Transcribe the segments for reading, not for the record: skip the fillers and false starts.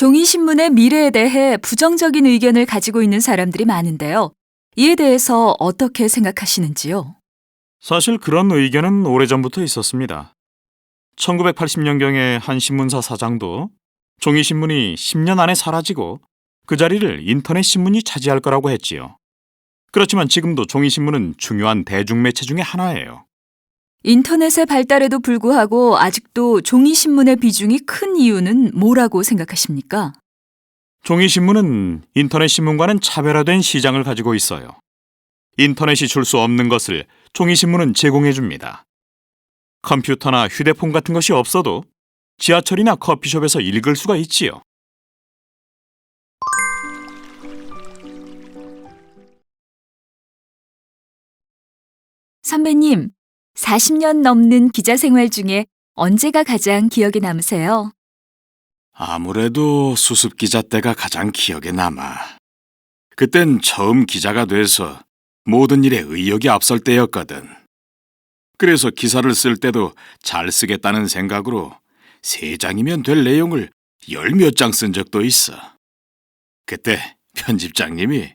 종이신문의 미래에 대해 부정적인 의견을 가지고 있는 사람들이 많은데요. 이에 대해서 어떻게 생각하시는지요? 사실 그런 의견은 오래전부터 있었습니다. 1980년경에 한 신문사 사장도 종이신문이 10년 안에 사라지고 그 자리를 인터넷 신문이 차지할 거라고 했지요. 그렇지만 지금도 종이신문은 중요한 대중매체 중에 하나예요. 인터넷의 발달에도 불구하고 아직도 종이신문의 비중이 큰 이유는 뭐라고 생각하십니까? 종이신문은 인터넷 신문과는 차별화된 시장을 가지고 있어요. 인터넷이 줄 수 없는 것을 종이신문은 제공해 줍니다. 컴퓨터나 휴대폰 같은 것이 없어도 지하철이나 커피숍에서 읽을 수가 있지요. 선배님, 40년 넘는 기자 생활 중에 언제가 가장 기억에 남으세요? 아무래도 수습기자 때가 가장 기억에 남아. 그땐 처음 기자가 돼서 모든 일에 의욕이 앞설 때였거든. 그래서 기사를 쓸 때도 잘 쓰겠다는 생각으로 3장이면 될 내용을 10몇 장 쓴 적도 있어. 그때 편집장님이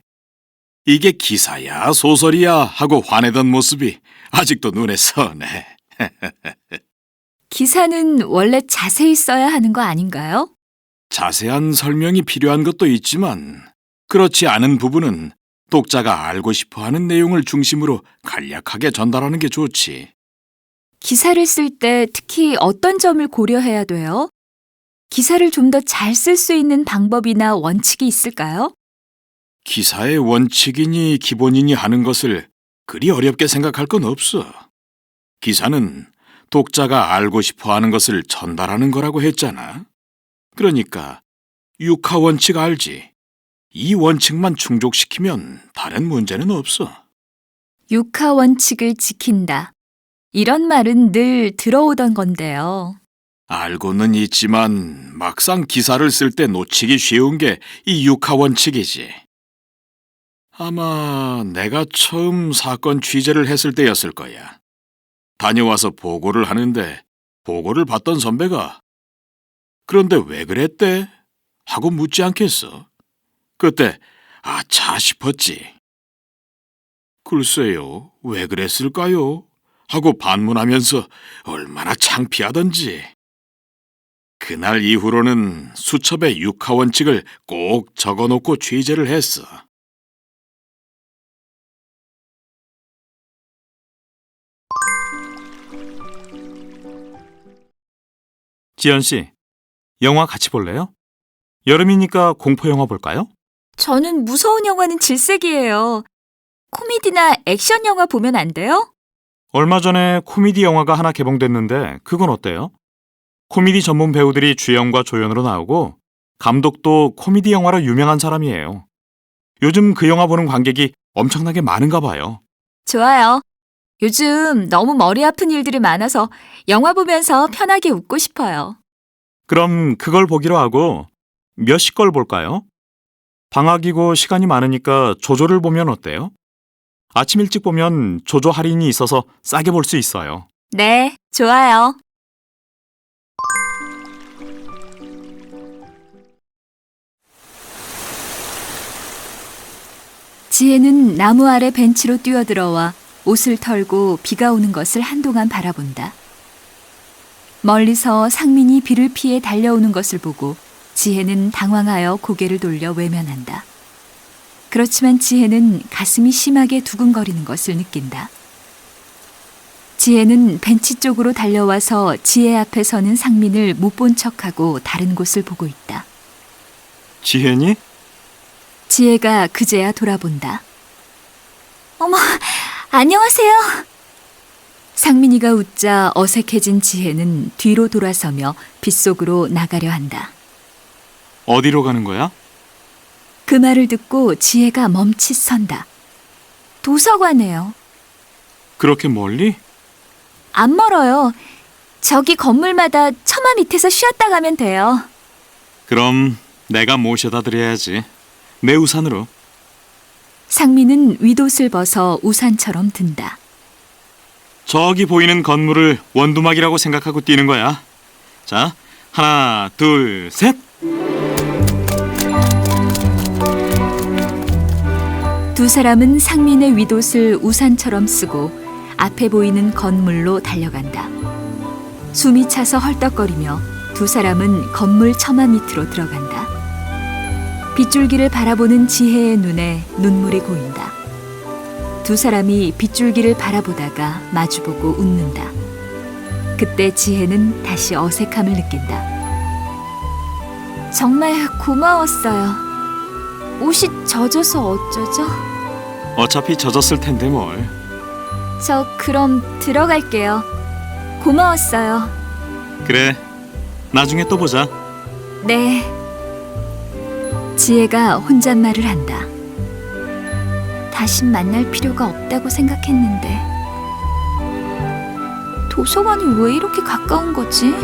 이게 기사야 소설이야 하고 화내던 모습이 아직도 눈에 선해. 기사는 원래 자세히 써야 하는 거 아닌가요? 자세한 설명이 필요한 것도 있지만 그렇지 않은 부분은 독자가 알고 싶어하는 내용을 중심으로 간략하게 전달하는 게 좋지. 기사를 쓸 때 특히 어떤 점을 고려해야 돼요? 기사를 좀 더 잘 쓸 수 있는 방법이나 원칙이 있을까요? 기사의 원칙이니 기본이니 하는 것을 그리 어렵게 생각할 건 없어. 기사는 독자가 알고 싶어하는 것을 전달하는 거라고 했잖아. 그러니까 육하 원칙 알지? 이 원칙만 충족시키면 다른 문제는 없어. 육하 원칙을 지킨다. 이런 말은 늘 들어오던 건데요. 알고는 있지만 막상 기사를 쓸 때 놓치기 쉬운 게 이 육하 원칙이지. 아마 내가 처음 사건 취재를 했을 때였을 거야. 다녀와서 보고를 하는데 보고를 받던 선배가 그런데 왜 그랬대? 하고 묻지 않겠어. 그때 아차 싶었지. 글쎄요, 왜 그랬을까요? 하고 반문하면서 얼마나 창피하던지. 그날 이후로는 수첩에 육하 원칙을 꼭 적어놓고 취재를 했어. 지연 씨, 영화 같이 볼래요? 여름이니까 공포 영화 볼까요? 저는 무서운 영화는 질색이에요. 코미디나 액션 영화 보면 안 돼요? 얼마 전에 코미디 영화가 하나 개봉됐는데 그건 어때요? 코미디 전문 배우들이 주연과 조연으로 나오고 감독도 코미디 영화로 유명한 사람이에요. 요즘 그 영화 보는 관객이 엄청나게 많은가 봐요. 좋아요. 요즘 너무 머리 아픈 일들이 많아서 영화 보면서 편하게 웃고 싶어요. 그럼 그걸 보기로 하고 몇 시 걸 볼까요? 방학이고 시간이 많으니까 조조를 보면 어때요? 아침 일찍 보면 조조 할인이 있어서 싸게 볼 수 있어요. 네, 좋아요. 지혜는 나무 아래 벤치로 뛰어들어와 옷을 털고 비가 오는 것을 한동안 바라본다. 멀리서 상민이 비를 피해 달려오는 것을 보고 지혜는 당황하여 고개를 돌려 외면한다. 그렇지만 지혜는 가슴이 심하게 두근거리는 것을 느낀다. 지혜는 벤치 쪽으로 달려와서 지혜 앞에 서는 상민을 못 본 척하고 다른 곳을 보고 있다. 지혜니? 지혜가 그제야 돌아본다. 어머, 안녕하세요. 상민이가 웃자 어색해진 지혜는 뒤로 돌아서며 빗속으로 나가려 한다. 어디로 가는 거야? 그 말을 듣고 지혜가 멈칫 선다. 도서관에요. 그렇게 멀리? 안 멀어요. 저기 건물마다 처마 밑에서 쉬었다 가면 돼요. 그럼 내가 모셔다 드려야지. 내 우산으로. 상민은 윗옷을 벗어 우산처럼 든다. 저기 보이는 건물을 원두막이라고 생각하고 뛰는 거야. 자, 하나, 둘, 셋! 두 사람은 상민의 윗옷을 우산처럼 쓰고 앞에 보이는 건물로 달려간다. 숨이 차서 헐떡거리며 두 사람은 건물 처마 밑으로 들어간다. 빗줄기를 바라보는 지혜의 눈에 눈물이 고인다. 두 사람이 빗줄기를 바라보다가 마주보고 웃는다. 그때 지혜는 다시 어색함을 느낀다. 정말 고마웠어요. 옷이 젖어서 어쩌죠? 어차피 젖었을 텐데 뭘. 저 그럼 들어갈게요. 고마웠어요. 그래, 나중에 또 보자. 네. 지혜가 혼잣말을 한다. 다신 만날 필요가 없다고 생각했는데 도서관이 왜 이렇게 가까운 거지?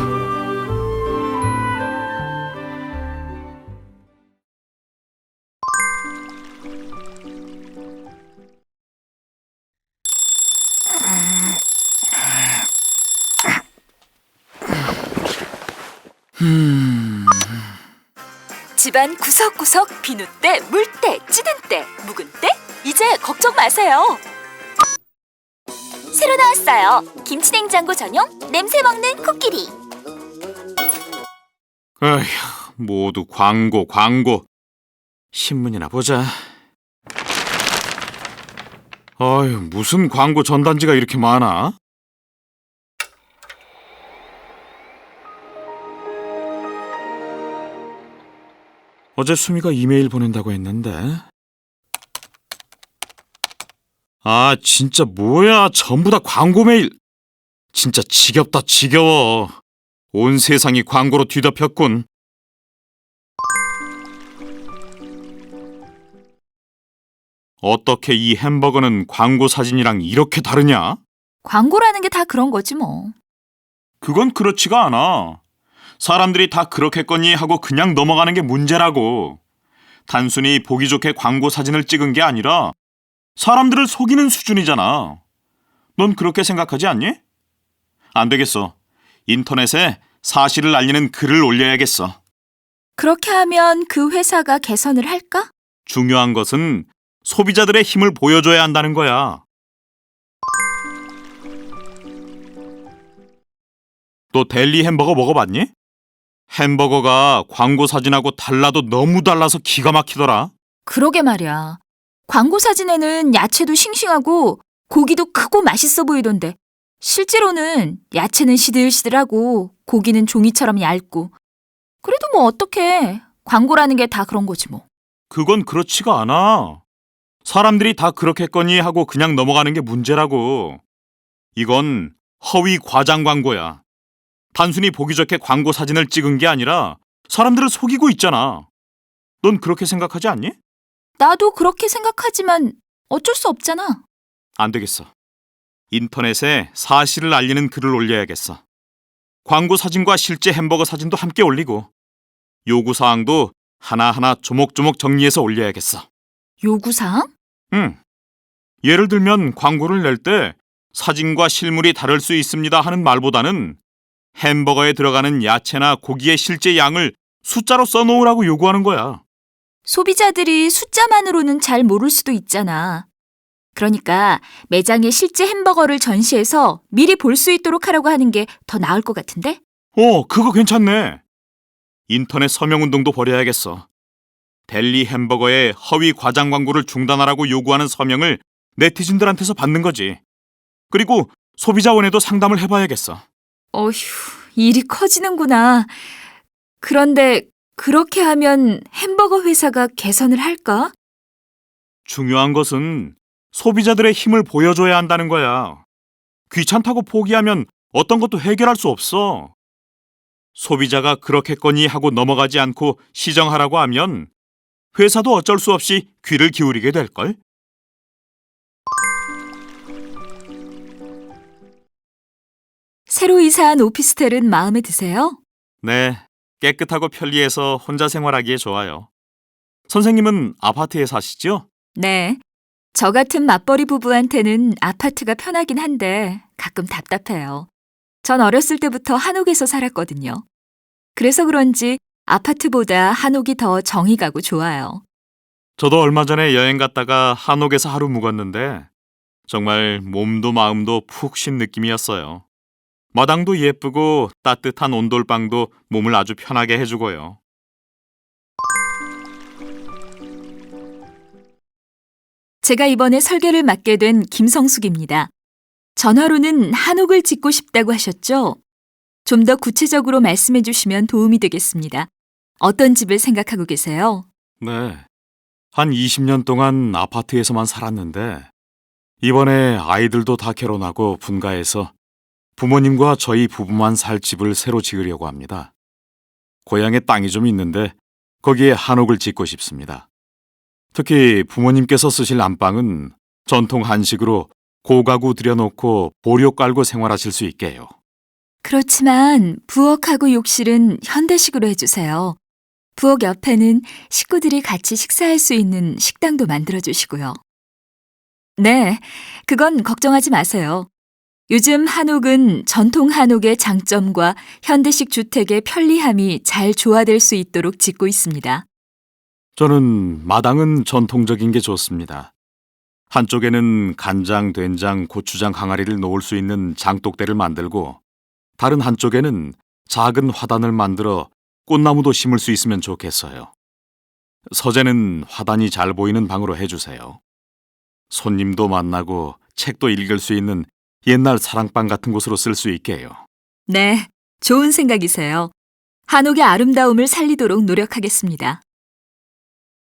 집안 구석구석 비누때, 물때, 찌든때, 묵은때 이제 걱정 마세요. 새로 나왔어요. 김치냉장고 전용 냄새 먹는 코끼리. 에휴, 모두 광고. 신문이나 보자. 어휴, 무슨 광고 전단지가 이렇게 많아? 어제 수미가 이메일 보낸다고 했는데. 아, 진짜 뭐야. 전부 다 광고 메일. 진짜 지겹다, 지겨워. 온 세상이 광고로 뒤덮였군. 어떻게 이 햄버거는 광고 사진이랑 이렇게 다르냐? 광고라는 게 다 그런 거지 뭐. 그건 그렇지가 않아. 사람들이 다 그렇겠거니 하고 그냥 넘어가는 게 문제라고. 단순히 보기 좋게 광고 사진을 찍은 게 아니라 사람들을 속이는 수준이잖아. 넌 그렇게 생각하지 않니? 안 되겠어. 인터넷에 사실을 알리는 글을 올려야겠어. 그렇게 하면 그 회사가 개선을 할까? 중요한 것은 소비자들의 힘을 보여줘야 한다는 거야. 너 델리 햄버거 먹어봤니? 햄버거가 광고 사진하고 달라도 너무 달라서 기가 막히더라. 그러게 말이야. 광고 사진에는 야채도 싱싱하고 고기도 크고 맛있어 보이던데 실제로는 야채는 시들시들하고 고기는 종이처럼 얇고. 그래도 뭐 어떡해. 광고라는 게 다 그런 거지 뭐. 그건 그렇지가 않아. 사람들이 다 그렇겠거니 하고 그냥 넘어가는 게 문제라고. 이건 허위 과장 광고야. 단순히 보기 좋게 광고 사진을 찍은 게 아니라 사람들을 속이고 있잖아. 넌 그렇게 생각하지 않니? 나도 그렇게 생각하지만 어쩔 수 없잖아. 안 되겠어. 인터넷에 사실을 알리는 글을 올려야겠어. 광고 사진과 실제 햄버거 사진도 함께 올리고 요구사항도 하나하나 조목조목 정리해서 올려야겠어. 요구사항? 응. 예를 들면 광고를 낼 때 사진과 실물이 다를 수 있습니다 하는 말보다는 햄버거에 들어가는 야채나 고기의 실제 양을 숫자로 써놓으라고 요구하는 거야. 소비자들이 숫자만으로는 잘 모를 수도 있잖아. 그러니까 매장에 실제 햄버거를 전시해서 미리 볼 수 있도록 하라고 하는 게 더 나을 것 같은데? 그거 괜찮네. 인터넷 서명운동도 벌여야겠어. 델리 햄버거의 허위 과장 광고를 중단하라고 요구하는 서명을 네티즌들한테서 받는 거지. 그리고 소비자원에도 상담을 해봐야겠어. 어휴, 일이 커지는구나. 그런데 그렇게 하면 햄버거 회사가 개선을 할까? 중요한 것은 소비자들의 힘을 보여줘야 한다는 거야. 귀찮다고 포기하면 어떤 것도 해결할 수 없어. 소비자가 그렇겠거니 하고 넘어가지 않고 시정하라고 하면 회사도 어쩔 수 없이 귀를 기울이게 될걸? 새로 이사한 오피스텔은 마음에 드세요? 네, 깨끗하고 편리해서 혼자 생활하기에 좋아요. 선생님은 아파트에 사시죠? 네. 저 같은 맞벌이 부부한테는 아파트가 편하긴 한데 가끔 답답해요. 전 어렸을 때부터 한옥에서 살았거든요. 그래서 그런지 아파트보다 한옥이 더 정이 가고 좋아요. 저도 얼마 전에 여행 갔다가 한옥에서 하루 묵었는데 정말 몸도 마음도 푹 쉰 느낌이었어요. 마당도 예쁘고 따뜻한 온돌방도 몸을 아주 편하게 해주고요. 제가 이번에 설계를 맡게 된 김성숙입니다. 전화로는 한옥을 짓고 싶다고 하셨죠? 좀 더 구체적으로 말씀해 주시면 도움이 되겠습니다. 어떤 집을 생각하고 계세요? 네. 한 20년 동안 아파트에서만 살았는데 이번에 아이들도 다 결혼하고 분가해서 부모님과 저희 부부만 살 집을 새로 지으려고 합니다. 고향에 땅이 좀 있는데 거기에 한옥을 짓고 싶습니다. 특히 부모님께서 쓰실 안방은 전통 한식으로 고가구 들여놓고 보료 깔고 생활하실 수 있게 해요. 그렇지만 부엌하고 욕실은 현대식으로 해주세요. 부엌 옆에는 식구들이 같이 식사할 수 있는 식당도 만들어 주시고요. 네, 그건 걱정하지 마세요. 요즘 한옥은 전통 한옥의 장점과 현대식 주택의 편리함이 잘 조화될 수 있도록 짓고 있습니다. 저는 마당은 전통적인 게 좋습니다. 한쪽에는 간장, 된장, 고추장 항아리를 놓을 수 있는 장독대를 만들고 다른 한쪽에는 작은 화단을 만들어 꽃나무도 심을 수 있으면 좋겠어요. 서재는 화단이 잘 보이는 방으로 해주세요. 손님도 만나고 책도 읽을 수 있는 옛날 사랑방 같은 곳으로 쓸 수 있게 해요. 네, 좋은 생각이세요. 한옥의 아름다움을 살리도록 노력하겠습니다.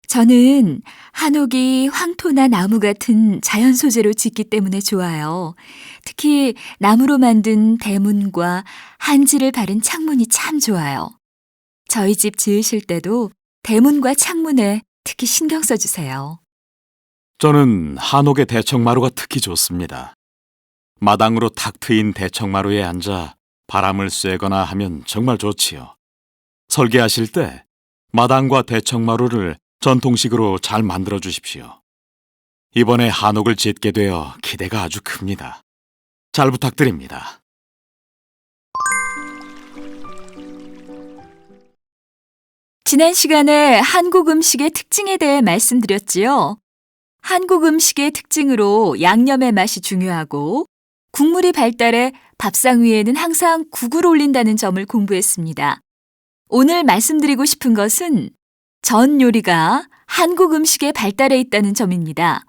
저는 한옥이 황토나 나무 같은 자연 소재로 짓기 때문에 좋아요. 특히 나무로 만든 대문과 한지를 바른 창문이 참 좋아요. 저희 집 지으실 때도 대문과 창문에 특히 신경 써주세요. 저는 한옥의 대청마루가 특히 좋습니다. 마당으로 탁 트인 대청마루에 앉아 바람을 쐬거나 하면 정말 좋지요. 설계하실 때 마당과 대청마루를 전통식으로 잘 만들어 주십시오. 이번에 한옥을 짓게 되어 기대가 아주 큽니다. 잘 부탁드립니다. 지난 시간에 한국 음식의 특징에 대해 말씀드렸지요. 한국 음식의 특징으로 양념의 맛이 중요하고 국물이 발달해 밥상 위에는 항상 국을 올린다는 점을 공부했습니다. 오늘 말씀드리고 싶은 것은 전 요리가 한국 음식에 발달해 있다는 점입니다.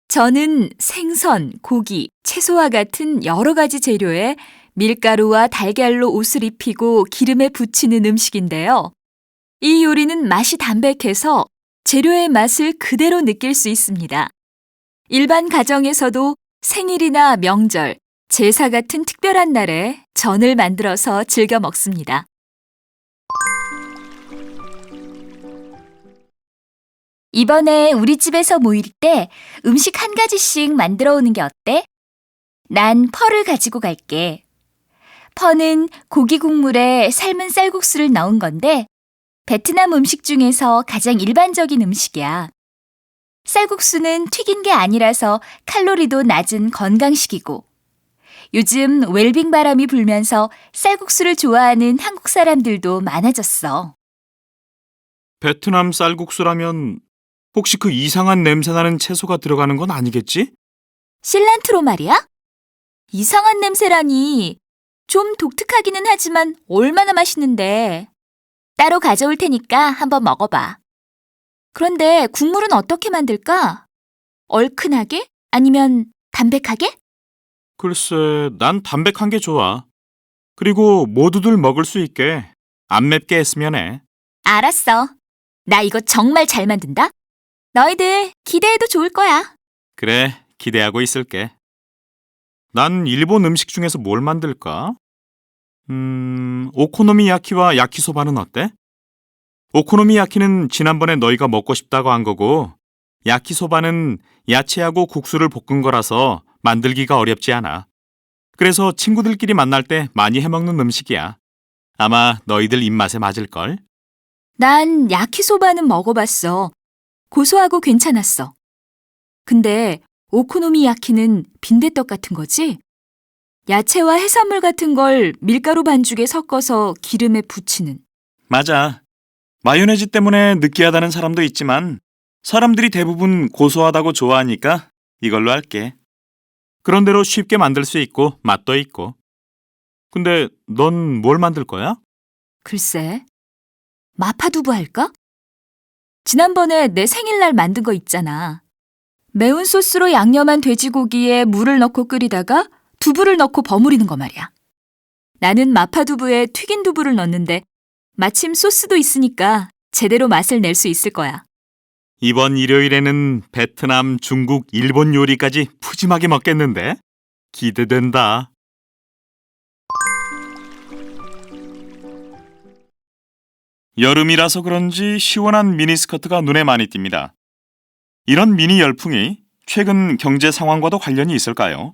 전은 생선, 고기, 채소와 같은 여러 가지 재료에 밀가루와 달걀로 옷을 입히고 기름에 부치는 음식인데요. 이 요리는 맛이 담백해서 재료의 맛을 그대로 느낄 수 있습니다. 일반 가정에서도 생일이나 명절, 제사 같은 특별한 날에 전을 만들어서 즐겨 먹습니다. 이번에 우리 집에서 모일 때 음식 한 가지씩 만들어 오는 게 어때? 난 펄을 가지고 갈게. 펄은 고기 국물에 삶은 쌀국수를 넣은 건데 베트남 음식 중에서 가장 일반적인 음식이야. 쌀국수는 튀긴 게 아니라서 칼로리도 낮은 건강식이고 요즘 웰빙 바람이 불면서 쌀국수를 좋아하는 한국 사람들도 많아졌어. 베트남 쌀국수라면 혹시 그 이상한 냄새나는 채소가 들어가는 건 아니겠지? 실란트로 말이야? 이상한 냄새라니. 좀 독특하기는 하지만 얼마나 맛있는데. 따로 가져올 테니까 한번 먹어봐. 그런데 국물은 어떻게 만들까? 얼큰하게? 아니면 담백하게? 글쎄, 난 담백한 게 좋아. 그리고 모두들 먹을 수 있게 안 맵게 했으면 해. 알았어. 나 이거 정말 잘 만든다. 너희들 기대해도 좋을 거야. 그래, 기대하고 있을게. 난 일본 음식 중에서 뭘 만들까? 오코노미야키와 야키소바는 어때? 오코노미야키는 지난번에 너희가 먹고 싶다고 한 거고, 야키소바는 야채하고 국수를 볶은 거라서 만들기가 어렵지 않아. 그래서 친구들끼리 만날 때 많이 해먹는 음식이야. 아마 너희들 입맛에 맞을걸? 난 야키소바는 먹어봤어. 고소하고 괜찮았어. 근데 오코노미야키는 빈대떡 같은 거지? 야채와 해산물 같은 걸 밀가루 반죽에 섞어서 기름에 부치는. 맞아. 마요네즈 때문에 느끼하다는 사람도 있지만 사람들이 대부분 고소하다고 좋아하니까 이걸로 할게. 그런대로 쉽게 만들 수 있고 맛도 있고. 근데 넌 뭘 만들 거야? 글쎄, 마파두부 할까? 지난번에 내 생일날 만든 거 있잖아. 매운 소스로 양념한 돼지고기에 물을 넣고 끓이다가 두부를 넣고 버무리는 거 말이야. 나는 마파두부에 튀긴 두부를 넣는데 마침 소스도 있으니까 제대로 맛을 낼 수 있을 거야. 이번 일요일에는 베트남, 중국, 일본 요리까지 푸짐하게 먹겠는데? 기대된다. 여름이라서 그런지 시원한 미니스커트가 눈에 많이 띕니다. 이런 미니 열풍이 최근 경제 상황과도 관련이 있을까요?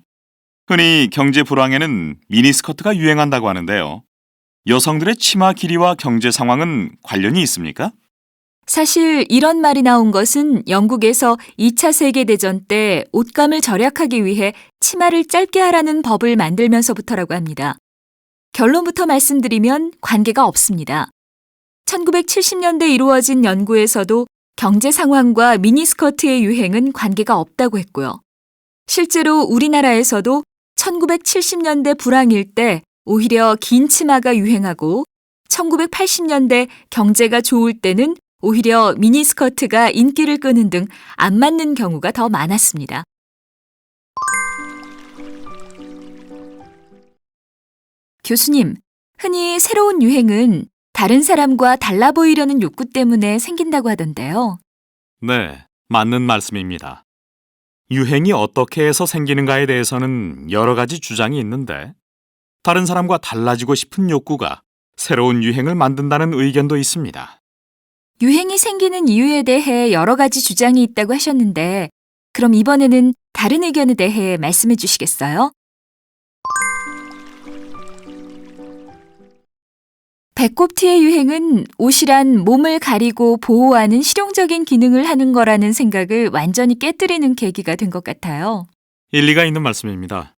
흔히 경제 불황에는 미니스커트가 유행한다고 하는데요. 여성들의 치마 길이와 경제 상황은 관련이 있습니까? 사실 이런 말이 나온 것은 영국에서 2차 세계대전 때 옷감을 절약하기 위해 치마를 짧게 하라는 법을 만들면서부터라고 합니다. 결론부터 말씀드리면 관계가 없습니다. 1970년대 이루어진 연구에서도 경제 상황과 미니스커트의 유행은 관계가 없다고 했고요. 실제로 우리나라에서도 1970년대 불황일 때 오히려 긴 치마가 유행하고 1980년대 경제가 좋을 때는 오히려 미니스커트가 인기를 끄는 등 안 맞는 경우가 더 많았습니다. 교수님, 흔히 새로운 유행은 다른 사람과 달라 보이려는 욕구 때문에 생긴다고 하던데요. 네, 맞는 말씀입니다. 유행이 어떻게 해서 생기는가에 대해서는 여러 가지 주장이 있는데, 다른 사람과 달라지고 싶은 욕구가 새로운 유행을 만든다는 의견도 있습니다. 유행이 생기는 이유에 대해 여러 가지 주장이 있다고 하셨는데, 그럼 이번에는 다른 의견에 대해 말씀해 주시겠어요? 배꼽티의 유행은 옷이란 몸을 가리고 보호하는 실용적인 기능을 하는 거라는 생각을 완전히 깨뜨리는 계기가 된 것 같아요. 일리가 있는 말씀입니다.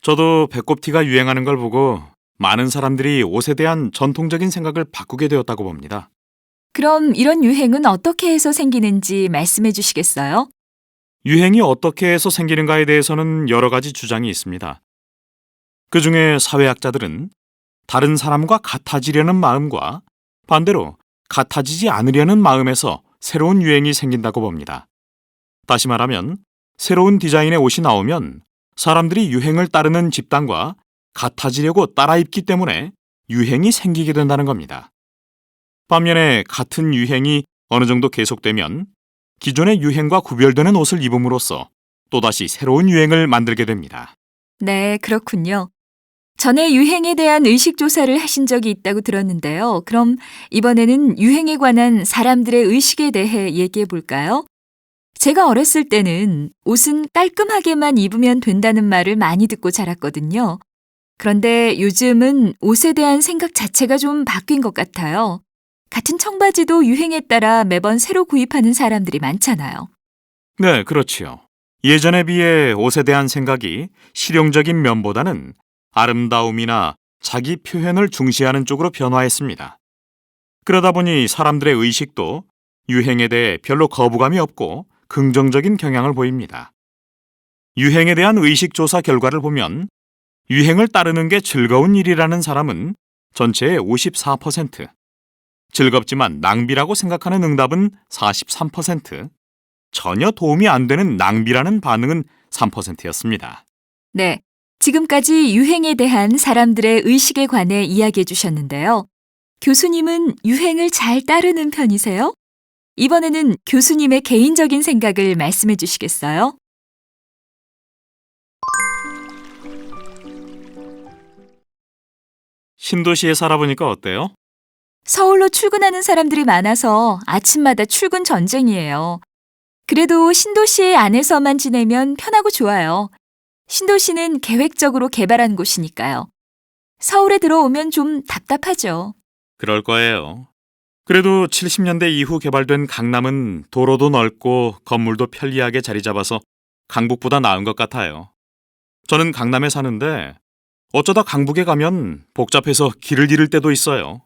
저도 배꼽티가 유행하는 걸 보고 많은 사람들이 옷에 대한 전통적인 생각을 바꾸게 되었다고 봅니다. 그럼 이런 유행은 어떻게 해서 생기는지 말씀해 주시겠어요? 유행이 어떻게 해서 생기는가에 대해서는 여러 가지 주장이 있습니다. 그중에 사회학자들은 다른 사람과 같아지려는 마음과 반대로 같아지지 않으려는 마음에서 새로운 유행이 생긴다고 봅니다. 다시 말하면 새로운 디자인의 옷이 나오면 사람들이 유행을 따르는 집단과 같아지려고 따라 입기 때문에 유행이 생기게 된다는 겁니다. 반면에 같은 유행이 어느 정도 계속되면 기존의 유행과 구별되는 옷을 입음으로써 또다시 새로운 유행을 만들게 됩니다. 네, 그렇군요. 전에 유행에 대한 의식 조사를 하신 적이 있다고 들었는데요. 그럼 이번에는 유행에 관한 사람들의 의식에 대해 얘기해 볼까요? 제가 어렸을 때는 옷은 깔끔하게만 입으면 된다는 말을 많이 듣고 자랐거든요. 그런데 요즘은 옷에 대한 생각 자체가 좀 바뀐 것 같아요. 같은 청바지도 유행에 따라 매번 새로 구입하는 사람들이 많잖아요. 네, 그렇지요. 예전에 비해 옷에 대한 생각이 실용적인 면보다는 아름다움이나 자기 표현을 중시하는 쪽으로 변화했습니다. 그러다 보니 사람들의 의식도 유행에 대해 별로 거부감이 없고 긍정적인 경향을 보입니다. 유행에 대한 의식조사 결과를 보면 유행을 따르는 게 즐거운 일이라는 사람은 전체의 54%, 즐겁지만 낭비라고 생각하는 응답은 43%, 전혀 도움이 안 되는 낭비라는 반응은 3%였습니다. 네, 지금까지 유행에 대한 사람들의 의식에 관해 이야기해 주셨는데요. 교수님은 유행을 잘 따르는 편이세요? 이번에는 교수님의 개인적인 생각을 말씀해 주시겠어요? 신도시에 살아보니까 어때요? 서울로 출근하는 사람들이 많아서 아침마다 출근 전쟁이에요. 그래도 신도시 안에서만 지내면 편하고 좋아요. 신도시는 계획적으로 개발한 곳이니까요. 서울에 들어오면 좀 답답하죠. 그럴 거예요. 그래도 70년대 이후 개발된 강남은 도로도 넓고 건물도 편리하게 자리 잡아서 강북보다 나은 것 같아요. 저는 강남에 사는데 어쩌다 강북에 가면 복잡해서 길을 잃을 때도 있어요.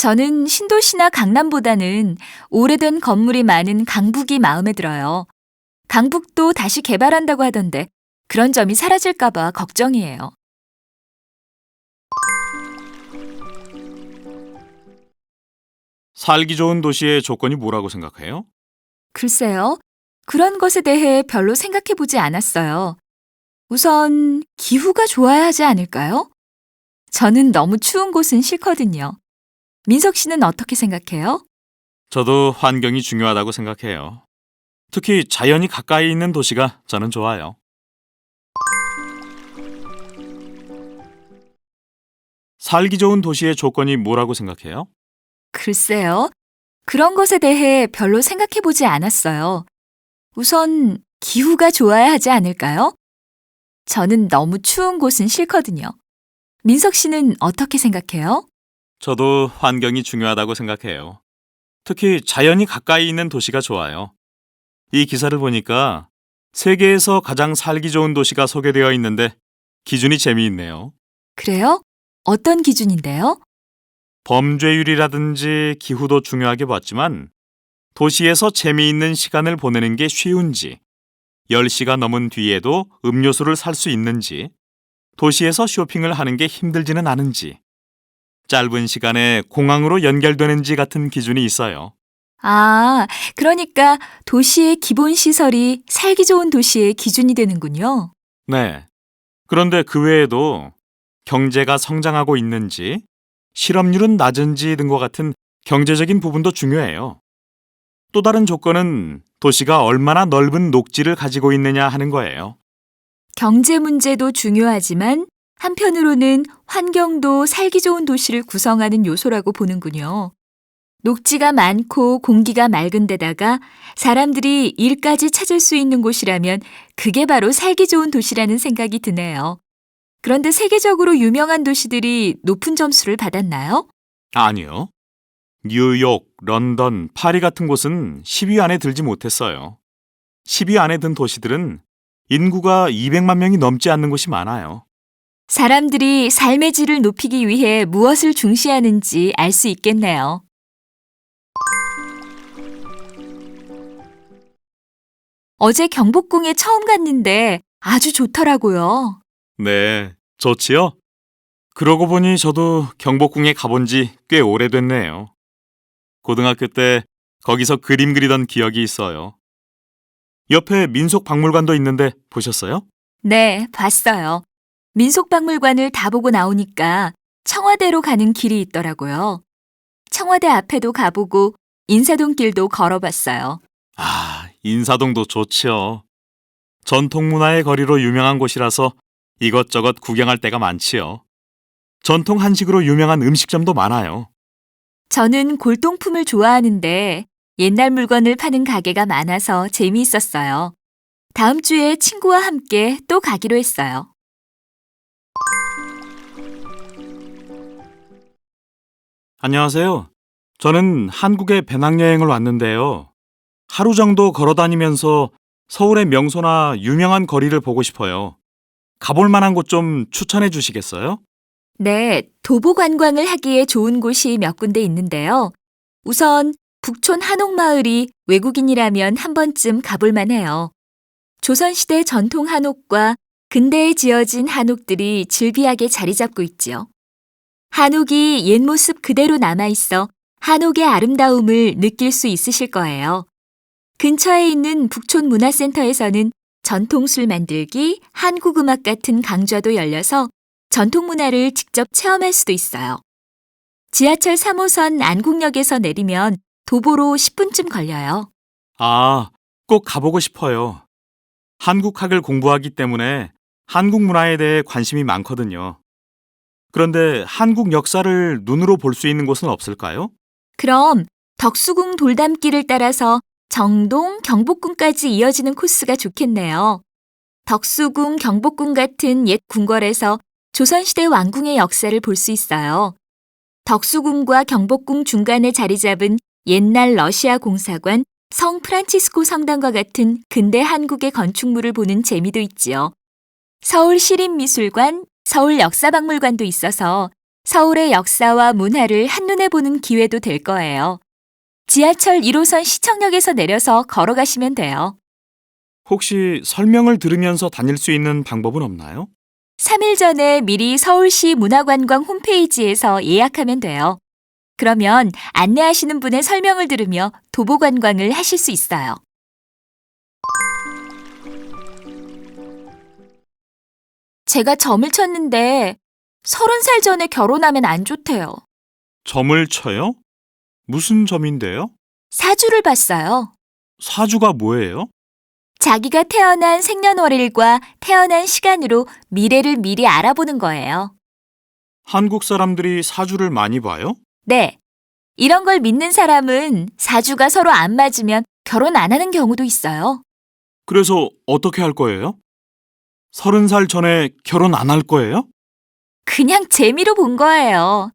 저는 신도시나 강남보다는 오래된 건물이 많은 강북이 마음에 들어요. 강북도 다시 개발한다고 하던데 그런 점이 사라질까 봐 걱정이에요. 살기 좋은 도시의 조건이 뭐라고 생각해요? 글쎄요. 그런 것에 대해 별로 생각해 보지 않았어요. 우선 기후가 좋아야 하지 않을까요? 저는 너무 추운 곳은 싫거든요. 민석 씨는 어떻게 생각해요? 저도 환경이 중요하다고 생각해요. 특히 자연이 가까이 있는 도시가 저는 좋아요. 살기 좋은 도시의 조건이 뭐라고 생각해요? 글쎄요. 그런 것에 대해 별로 생각해 보지 않았어요. 우선 기후가 좋아야 하지 않을까요? 저는 너무 추운 곳은 싫거든요. 민석 씨는 어떻게 생각해요? 저도 환경이 중요하다고 생각해요. 특히 자연이 가까이 있는 도시가 좋아요. 이 기사를 보니까 세계에서 가장 살기 좋은 도시가 소개되어 있는데 기준이 재미있네요. 그래요? 어떤 기준인데요? 범죄율이라든지 기후도 중요하게 봤지만 도시에서 재미있는 시간을 보내는 게 쉬운지, 10시가 넘은 뒤에도 음료수를 살 수 있는지, 도시에서 쇼핑을 하는 게 힘들지는 않은지, 짧은 시간에 공항으로 연결되는지 같은 기준이 있어요. 아, 그러니까 도시의 기본 시설이 살기 좋은 도시의 기준이 되는군요. 네. 그런데 그 외에도 경제가 성장하고 있는지, 실업률은 낮은지 등과 같은 경제적인 부분도 중요해요. 또 다른 조건은 도시가 얼마나 넓은 녹지를 가지고 있느냐 하는 거예요. 경제 문제도 중요하지만 한편으로는 환경도 살기 좋은 도시를 구성하는 요소라고 보는군요. 녹지가 많고 공기가 맑은 데다가 사람들이 일까지 찾을 수 있는 곳이라면 그게 바로 살기 좋은 도시라는 생각이 드네요. 그런데 세계적으로 유명한 도시들이 높은 점수를 받았나요? 아니요. 뉴욕, 런던, 파리 같은 곳은 10위 안에 들지 못했어요. 10위 안에 든 도시들은 인구가 200만 명이 넘지 않는 곳이 많아요. 사람들이 삶의 질을 높이기 위해 무엇을 중시하는지 알 수 있겠네요. 어제 경복궁에 처음 갔는데 아주 좋더라고요. 네, 좋지요? 그러고 보니 저도 경복궁에 가본 지 꽤 오래됐네요. 고등학교 때 거기서 그림 그리던 기억이 있어요. 옆에 민속박물관도 있는데 보셨어요? 네, 봤어요. 민속박물관을 다 보고 나오니까 청와대로 가는 길이 있더라고요. 청와대 앞에도 가보고 인사동길도 걸어봤어요. 아, 인사동도 좋지요. 전통문화의 거리로 유명한 곳이라서 이것저것 구경할 데가 많지요. 전통 한식으로 유명한 음식점도 많아요. 저는 골동품을 좋아하는데 옛날 물건을 파는 가게가 많아서 재미있었어요. 다음 주에 친구와 함께 또 가기로 했어요. 안녕하세요. 저는 한국에 배낭여행을 왔는데요. 하루 정도 걸어 다니면서 서울의 명소나 유명한 거리를 보고 싶어요. 가볼 만한 곳 좀 추천해 주시겠어요? 네, 도보 관광을 하기에 좋은 곳이 몇 군데 있는데요. 우선 북촌 한옥마을이 외국인이라면 한 번쯤 가볼 만해요. 조선시대 전통 한옥과 근대에 지어진 한옥들이 즐비하게 자리 잡고 있지요. 한옥이 옛 모습 그대로 남아있어 한옥의 아름다움을 느낄 수 있으실 거예요. 근처에 있는 북촌 문화센터에서는 전통술 만들기, 한국음악 같은 강좌도 열려서 전통 문화를 직접 체험할 수도 있어요. 지하철 3호선 안국역에서 내리면 도보로 10분쯤 걸려요. 아, 꼭 가보고 싶어요. 한국학을 공부하기 때문에 한국 문화에 대해 관심이 많거든요. 그런데 한국 역사를 눈으로 볼 수 있는 곳은 없을까요? 그럼 덕수궁 돌담길을 따라서 정동, 경복궁까지 이어지는 코스가 좋겠네요. 덕수궁, 경복궁 같은 옛 궁궐에서 조선시대 왕궁의 역사를 볼 수 있어요. 덕수궁과 경복궁 중간에 자리 잡은 옛날 러시아 공사관, 성 프란치스코 성당과 같은 근대 한국의 건축물을 보는 재미도 있지요. 서울시립미술관, 서울역사박물관도 있어서 서울의 역사와 문화를 한눈에 보는 기회도 될 거예요. 지하철 1호선 시청역에서 내려서 걸어가시면 돼요. 혹시 설명을 들으면서 다닐 수 있는 방법은 없나요? 3일 전에 미리 서울시 문화관광 홈페이지에서 예약하면 돼요. 그러면 안내하시는 분의 설명을 들으며 도보 관광을 하실 수 있어요. 제가 점을 쳤는데 30살 전에 결혼하면 안 좋대요. 점을 쳐요? 무슨 점인데요? 사주를 봤어요. 사주가 뭐예요? 자기가 태어난 생년월일과 태어난 시간으로 미래를 미리 알아보는 거예요. 한국 사람들이 사주를 많이 봐요? 네. 이런 걸 믿는 사람은 사주가 서로 안 맞으면 결혼 안 하는 경우도 있어요. 그래서 어떻게 할 거예요? 30살 전에 결혼 안 할 거예요? 그냥 재미로 본 거예요.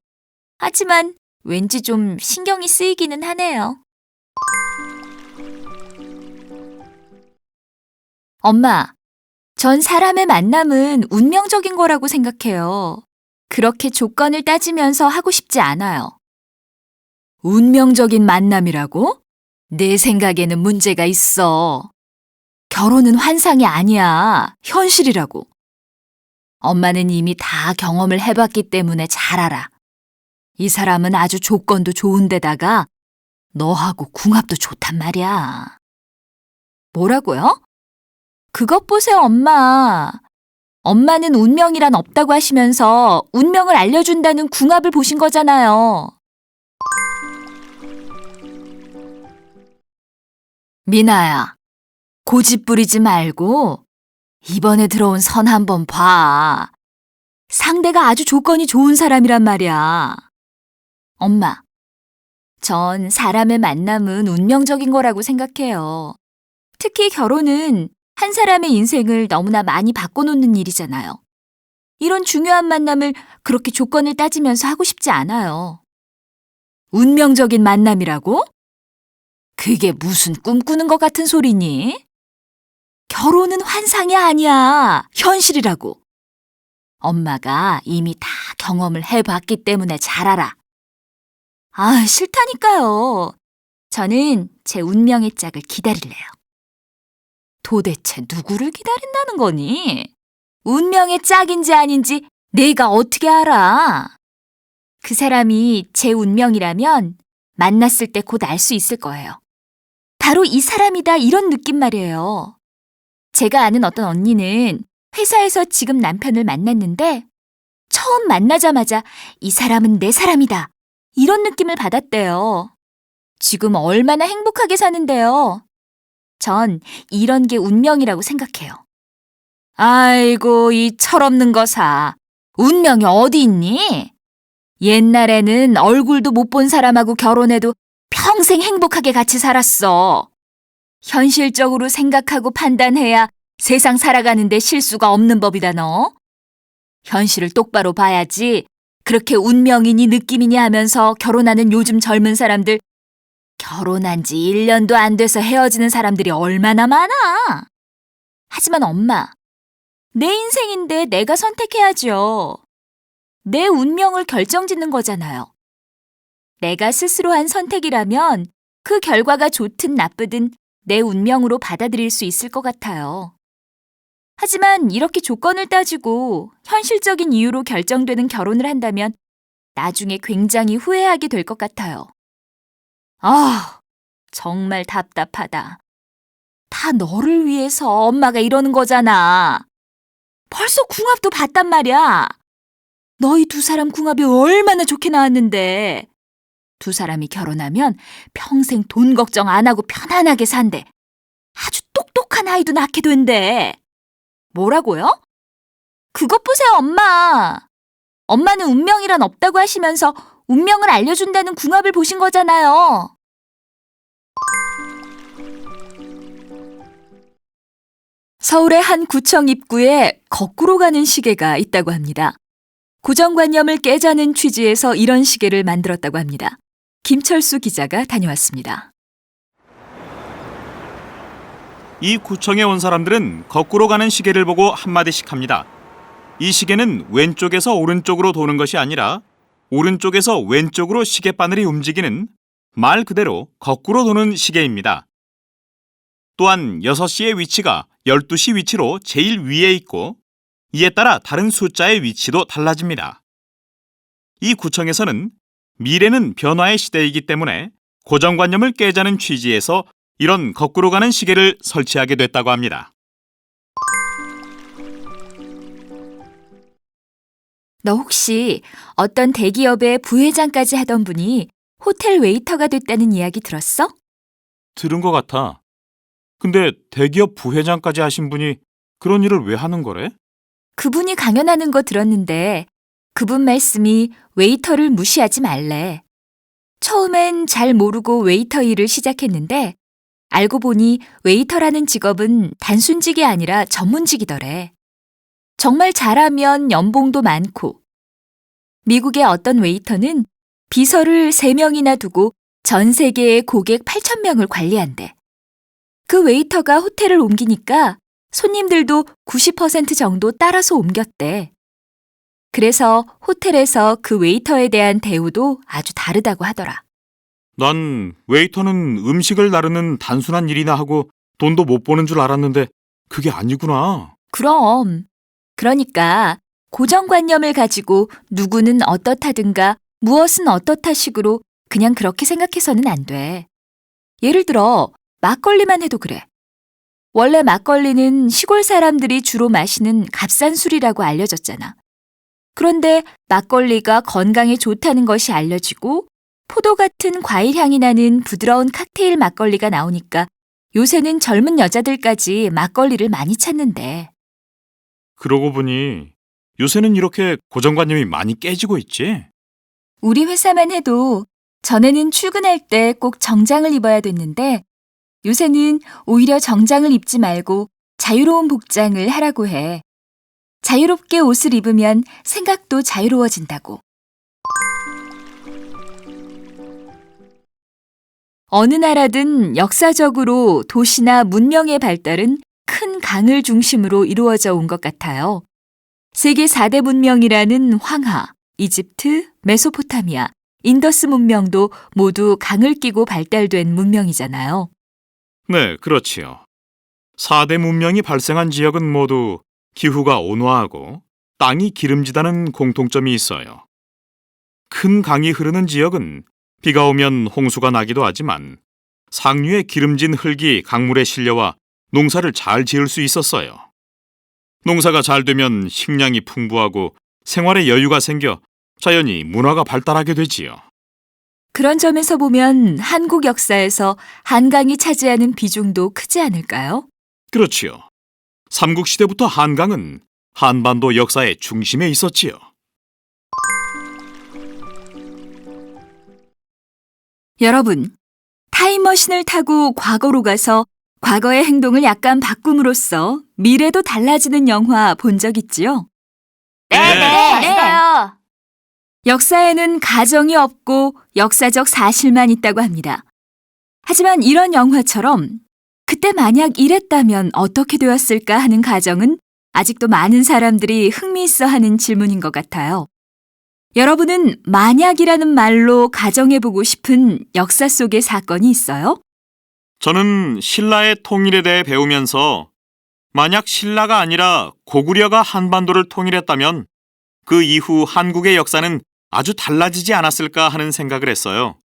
하지만 왠지 좀 신경이 쓰이기는 하네요. 엄마, 전 사람의 만남은 운명적인 거라고 생각해요. 그렇게 조건을 따지면서 하고 싶지 않아요. 운명적인 만남이라고? 내 생각에는 문제가 있어. 결혼은 환상이 아니야. 현실이라고. 엄마는 이미 다 경험을 해봤기 때문에 잘 알아. 이 사람은 아주 조건도 좋은데다가 너하고 궁합도 좋단 말이야. 뭐라고요? 그것 보세요, 엄마. 엄마는 운명이란 없다고 하시면서 운명을 알려준다는 궁합을 보신 거잖아요. 미나야, 고집 부리지 말고 이번에 들어온 선 한번 봐. 상대가 아주 조건이 좋은 사람이란 말이야. 엄마, 전 사람의 만남은 운명적인 거라고 생각해요. 특히 결혼은 한 사람의 인생을 너무나 많이 바꿔놓는 일이잖아요. 이런 중요한 만남을 그렇게 조건을 따지면서 하고 싶지 않아요. 운명적인 만남이라고? 그게 무슨 꿈꾸는 것 같은 소리니? 결혼은 환상이 아니야. 현실이라고. 엄마가 이미 다 경험을 해봤기 때문에 잘 알아. 아, 싫다니까요. 저는 제 운명의 짝을 기다릴래요. 도대체 누구를 기다린다는 거니? 운명의 짝인지 아닌지 내가 어떻게 알아? 그 사람이 제 운명이라면 만났을 때 곧 알 수 있을 거예요. 바로 이 사람이다 이런 느낌 말이에요. 제가 아는 어떤 언니는 회사에서 지금 남편을 만났는데 처음 만나자마자 이 사람은 내 사람이다 이런 느낌을 받았대요. 지금 얼마나 행복하게 사는데요. 전 이런 게 운명이라고 생각해요. 아이고 이 철없는 거사. 운명이 어디 있니? 옛날에는 얼굴도 못 본 사람하고 결혼해도 평생 행복하게 같이 살았어. 현실적으로 생각하고 판단해야 세상 살아가는데 실수가 없는 법이다 너. 현실을 똑바로 봐야지 그렇게 운명이니 느낌이니 하면서 결혼하는 요즘 젊은 사람들 결혼한 지 1년도 안 돼서 헤어지는 사람들이 얼마나 많아. 하지만 엄마, 내 인생인데 내가 선택해야죠. 내 운명을 결정짓는 거잖아요. 내가 스스로 한 선택이라면 그 결과가 좋든 나쁘든 내 운명으로 받아들일 수 있을 것 같아요. 하지만 이렇게 조건을 따지고 현실적인 이유로 결정되는 결혼을 한다면 나중에 굉장히 후회하게 될 것 같아요. 아, 정말 답답하다. 다 너를 위해서 엄마가 이러는 거잖아. 벌써 궁합도 봤단 말이야. 너희 두 사람 궁합이 얼마나 좋게 나왔는데. 두 사람이 결혼하면 평생 돈 걱정 안 하고 편안하게 산대. 아주 똑똑한 아이도 낳게 된대. 뭐라고요? 그것 보세요, 엄마. 엄마는 운명이란 없다고 하시면서 운명을 알려준다는 궁합을 보신 거잖아요. 서울의 한 구청 입구에 거꾸로 가는 시계가 있다고 합니다. 고정관념을 깨자는 취지에서 이런 시계를 만들었다고 합니다. 김철수 기자가 다녀왔습니다. 이 구청에 온 사람들은 거꾸로 가는 시계를 보고 한마디씩 합니다. 이 시계는 왼쪽에서 오른쪽으로 도는 것이 아니라 오른쪽에서 왼쪽으로 시계바늘이 움직이는 말 그대로 거꾸로 도는 시계입니다. 또한 6시의 위치가 12시 위치로 제일 위에 있고 이에 따라 다른 숫자의 위치도 달라집니다. 이 구청에서는 미래는 변화의 시대이기 때문에 고정관념을 깨자는 취지에서 이런 거꾸로 가는 시계를 설치하게 됐다고 합니다. 너 혹시 어떤 대기업의 부회장까지 하던 분이 호텔 웨이터가 됐다는 이야기 들었어? 들은 것 같아. 근데 대기업 부회장까지 하신 분이 그런 일을 왜 하는 거래? 그분이 강연하는 거 들었는데 그분 말씀이 웨이터를 무시하지 말래. 처음엔 잘 모르고 웨이터 일을 시작했는데 알고 보니 웨이터라는 직업은 단순직이 아니라 전문직이더래. 정말 잘하면 연봉도 많고. 미국의 어떤 웨이터는 비서를 3명이나 두고 전 세계의 고객 8,000명을 관리한대. 그 웨이터가 호텔을 옮기니까 손님들도 90% 정도 따라서 옮겼대. 그래서 호텔에서 그 웨이터에 대한 대우도 아주 다르다고 하더라. 난 웨이터는 음식을 나르는 단순한 일이나 하고 돈도 못 버는 줄 알았는데 그게 아니구나. 그럼. 그러니까 고정관념을 가지고 누구는 어떻다든가 무엇은 어떻다 식으로 그냥 그렇게 생각해서는 안 돼. 예를 들어 막걸리만 해도 그래. 원래 막걸리는 시골 사람들이 주로 마시는 값싼 술이라고 알려졌잖아. 그런데 막걸리가 건강에 좋다는 것이 알려지고 포도 같은 과일 향이 나는 부드러운 칵테일 막걸리가 나오니까 요새는 젊은 여자들까지 막걸리를 많이 찾는데. 그러고 보니 요새는 이렇게 고정관념이 많이 깨지고 있지? 우리 회사만 해도 전에는 출근할 때 꼭 정장을 입어야 됐는데 요새는 오히려 정장을 입지 말고 자유로운 복장을 하라고 해. 자유롭게 옷을 입으면 생각도 자유로워진다고. 어느 나라든 역사적으로 도시나 문명의 발달은 큰 강을 중심으로 이루어져 온 것 같아요. 세계 4대 문명이라는 황하, 이집트, 메소포타미아, 인더스 문명도 모두 강을 끼고 발달된 문명이잖아요. 네, 그렇지요. 4대 문명이 발생한 지역은 모두 기후가 온화하고 땅이 기름지다는 공통점이 있어요. 큰 강이 흐르는 지역은 비가 오면 홍수가 나기도 하지만 상류의 기름진 흙이 강물에 실려와 농사를 잘 지을 수 있었어요. 농사가 잘 되면 식량이 풍부하고 생활에 여유가 생겨 자연히 문화가 발달하게 되지요. 그런 점에서 보면 한국 역사에서 한강이 차지하는 비중도 크지 않을까요? 그렇지요. 삼국시대부터 한강은 한반도 역사의 중심에 있었지요. 여러분, 타임머신을 타고 과거로 가서 과거의 행동을 약간 바꿈으로써 미래도 달라지는 영화 본 적 있지요? 봤어요. 역사에는 가정이 없고 역사적 사실만 있다고 합니다. 하지만 이런 영화처럼 그때 만약 이랬다면 어떻게 되었을까 하는 가정은 아직도 많은 사람들이 흥미있어하는 질문인 것 같아요. 여러분은 만약이라는 말로 가정해보고 싶은 역사 속의 사건이 있어요? 저는 신라의 통일에 대해 배우면서 만약 신라가 아니라 고구려가 한반도를 통일했다면 그 이후 한국의 역사는 아주 달라지지 않았을까 하는 생각을 했어요.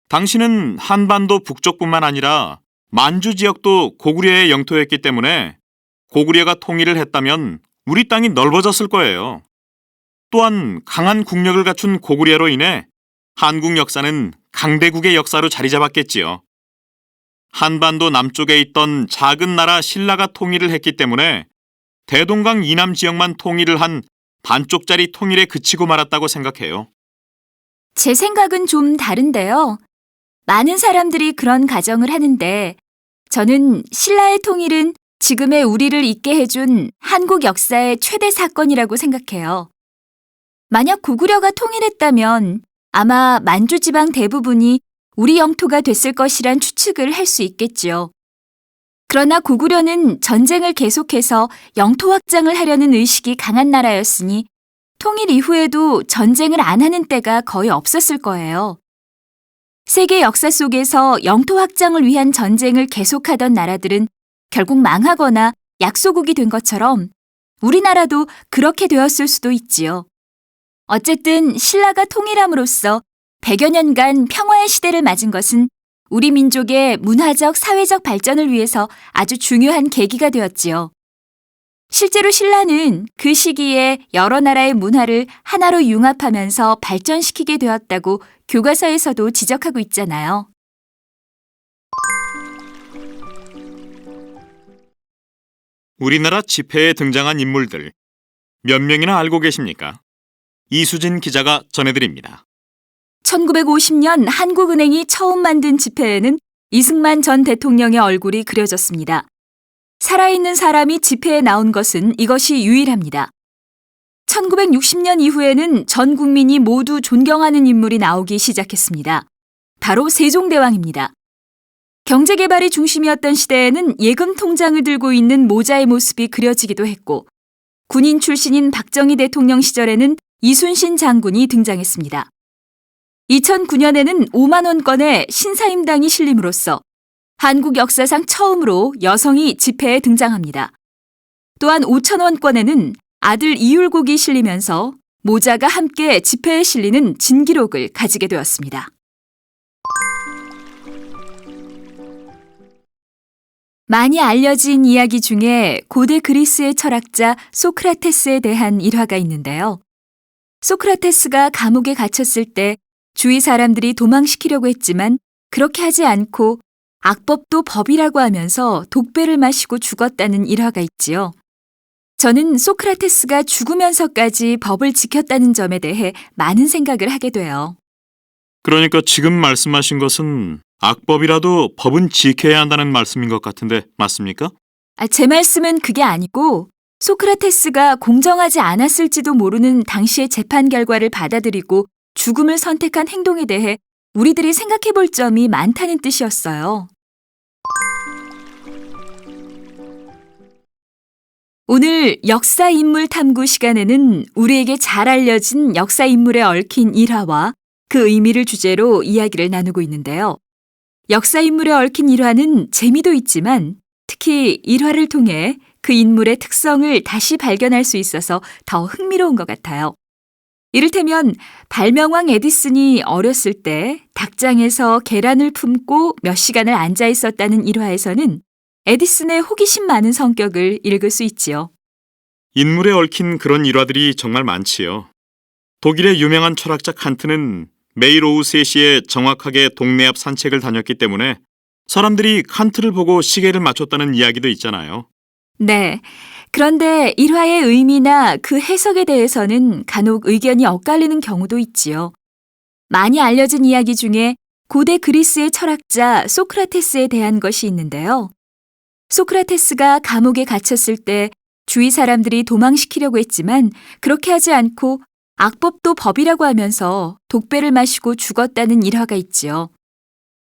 당시는 한반도 북쪽뿐만 아니라 만주 지역도 고구려의 영토였기 때문에 고구려가 통일을 했다면 우리 땅이 넓어졌을 거예요. 또한 강한 국력을 갖춘 고구려로 인해 한국 역사는 강대국의 역사로 자리 잡았겠지요. 한반도 남쪽에 있던 작은 나라 신라가 통일을 했기 때문에 대동강 이남 지역만 통일을 한 반쪽짜리 통일에 그치고 말았다고 생각해요. 제 생각은 좀 다른데요. 많은 사람들이 그런 가정을 하는데 저는 신라의 통일은 지금의 우리를 있게 해준 한국 역사의 최대 사건이라고 생각해요. 만약 고구려가 통일했다면 아마 만주 지방 대부분이 우리 영토가 됐을 것이란 추측을 할 수 있겠지요. 그러나 고구려는 전쟁을 계속해서 영토 확장을 하려는 의식이 강한 나라였으니 통일 이후에도 전쟁을 안 하는 때가 거의 없었을 거예요. 세계 역사 속에서 영토 확장을 위한 전쟁을 계속하던 나라들은 결국 망하거나 약소국이 된 것처럼 우리나라도 그렇게 되었을 수도 있지요. 어쨌든 신라가 통일함으로써 100여 년간 평화의 시대를 맞은 것은 우리 민족의 문화적, 사회적 발전을 위해서 아주 중요한 계기가 되었지요. 실제로 신라는 그 시기에 여러 나라의 문화를 하나로 융합하면서 발전시키게 되었다고 교과서에서도 지적하고 있잖아요. 우리나라 집회에 등장한 인물들 몇 명이나 알고 계십니까? 이수진 기자가 전해드립니다. 1950년 한국은행이 처음 만든 지폐에는 이승만 전 대통령의 얼굴이 그려졌습니다. 살아있는 사람이 지폐에 나온 것은 이것이 유일합니다. 1960년 이후에는 전 국민이 모두 존경하는 인물이 나오기 시작했습니다. 바로 세종대왕입니다. 경제개발이 중심이었던 시대에는 예금 통장을 들고 있는 모자의 모습이 그려지기도 했고, 군인 출신인 박정희 대통령 시절에는 이순신 장군이 등장했습니다. 2009년에는 5만 원권의 신사임당이 실림으로써 한국 역사상 처음으로 여성이 지폐에 등장합니다. 또한 5천 원권에는 아들 이율곡이 실리면서 모자가 함께 지폐에 실리는 진기록을 가지게 되었습니다. 많이 알려진 이야기 중에 고대 그리스의 철학자 소크라테스에 대한 일화가 있는데요. 소크라테스가 감옥에 갇혔을 때 주위 사람들이 도망시키려고 했지만 그렇게 하지 않고 악법도 법이라고 하면서 독배를 마시고 죽었다는 일화가 있지요. 저는 소크라테스가 죽으면서까지 법을 지켰다는 점에 대해 많은 생각을 하게 돼요. 그러니까 지금 말씀하신 것은 악법이라도 법은 지켜야 한다는 말씀인 것 같은데 맞습니까? 제 말씀은 그게 아니고 소크라테스가 공정하지 않았을지도 모르는 당시의 재판 결과를 받아들이고 죽음을 선택한 행동에 대해 우리들이 생각해 볼 점이 많다는 뜻이었어요. 오늘 역사 인물 탐구 시간에는 우리에게 잘 알려진 역사 인물에 얽힌 일화와 그 의미를 주제로 이야기를 나누고 있는데요. 역사 인물에 얽힌 일화는 재미도 있지만 특히 일화를 통해 그 인물의 특성을 다시 발견할 수 있어서 더 흥미로운 것 같아요. 이를테면 발명왕 에디슨이 어렸을 때 닭장에서 계란을 품고 몇 시간을 앉아 있었다는 일화에서는 에디슨의 호기심 많은 성격을 읽을 수 있지요. 인물에 얽힌 그런 일화들이 정말 많지요. 독일의 유명한 철학자 칸트는 매일 오후 3시에 정확하게 동네 앞 산책을 다녔기 때문에 사람들이 칸트를 보고 시계를 맞췄다는 이야기도 있잖아요. 네. 그런데 일화의 의미나 그 해석에 대해서는 간혹 의견이 엇갈리는 경우도 있지요. 많이 알려진 이야기 중에 고대 그리스의 철학자 소크라테스에 대한 것이 있는데요. 소크라테스가 감옥에 갇혔을 때 주위 사람들이 도망시키려고 했지만 그렇게 하지 않고 악법도 법이라고 하면서 독배를 마시고 죽었다는 일화가 있지요.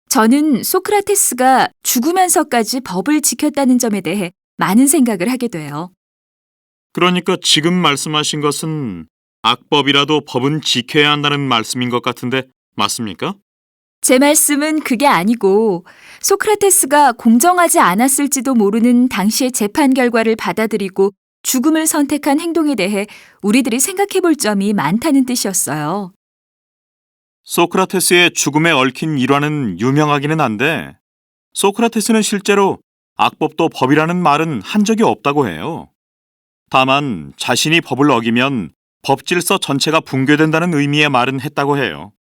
저는 소크라테스가 죽으면서까지 법을 지켰다는 점에 대해 많은 생각을 하게 돼요. 그러니까 지금 말씀하신 것은 악법이라도 법은 지켜야 한다는 말씀인 것 같은데 맞습니까? 제 말씀은 그게 아니고 소크라테스가 공정하지 않았을지도 모르는 당시의 재판 결과를 받아들이고 죽음을 선택한 행동에 대해 우리들이 생각해 볼 점이 많다는 뜻이었어요. 소크라테스의 죽음에 얽힌 일화는 유명하기는 한데 소크라테스는 실제로 악법도 법이라는 말은 한 적이 없다고 해요. 다만 자신이 법을 어기면 법질서 전체가 붕괴된다는 의미의 말은 했다고 해요.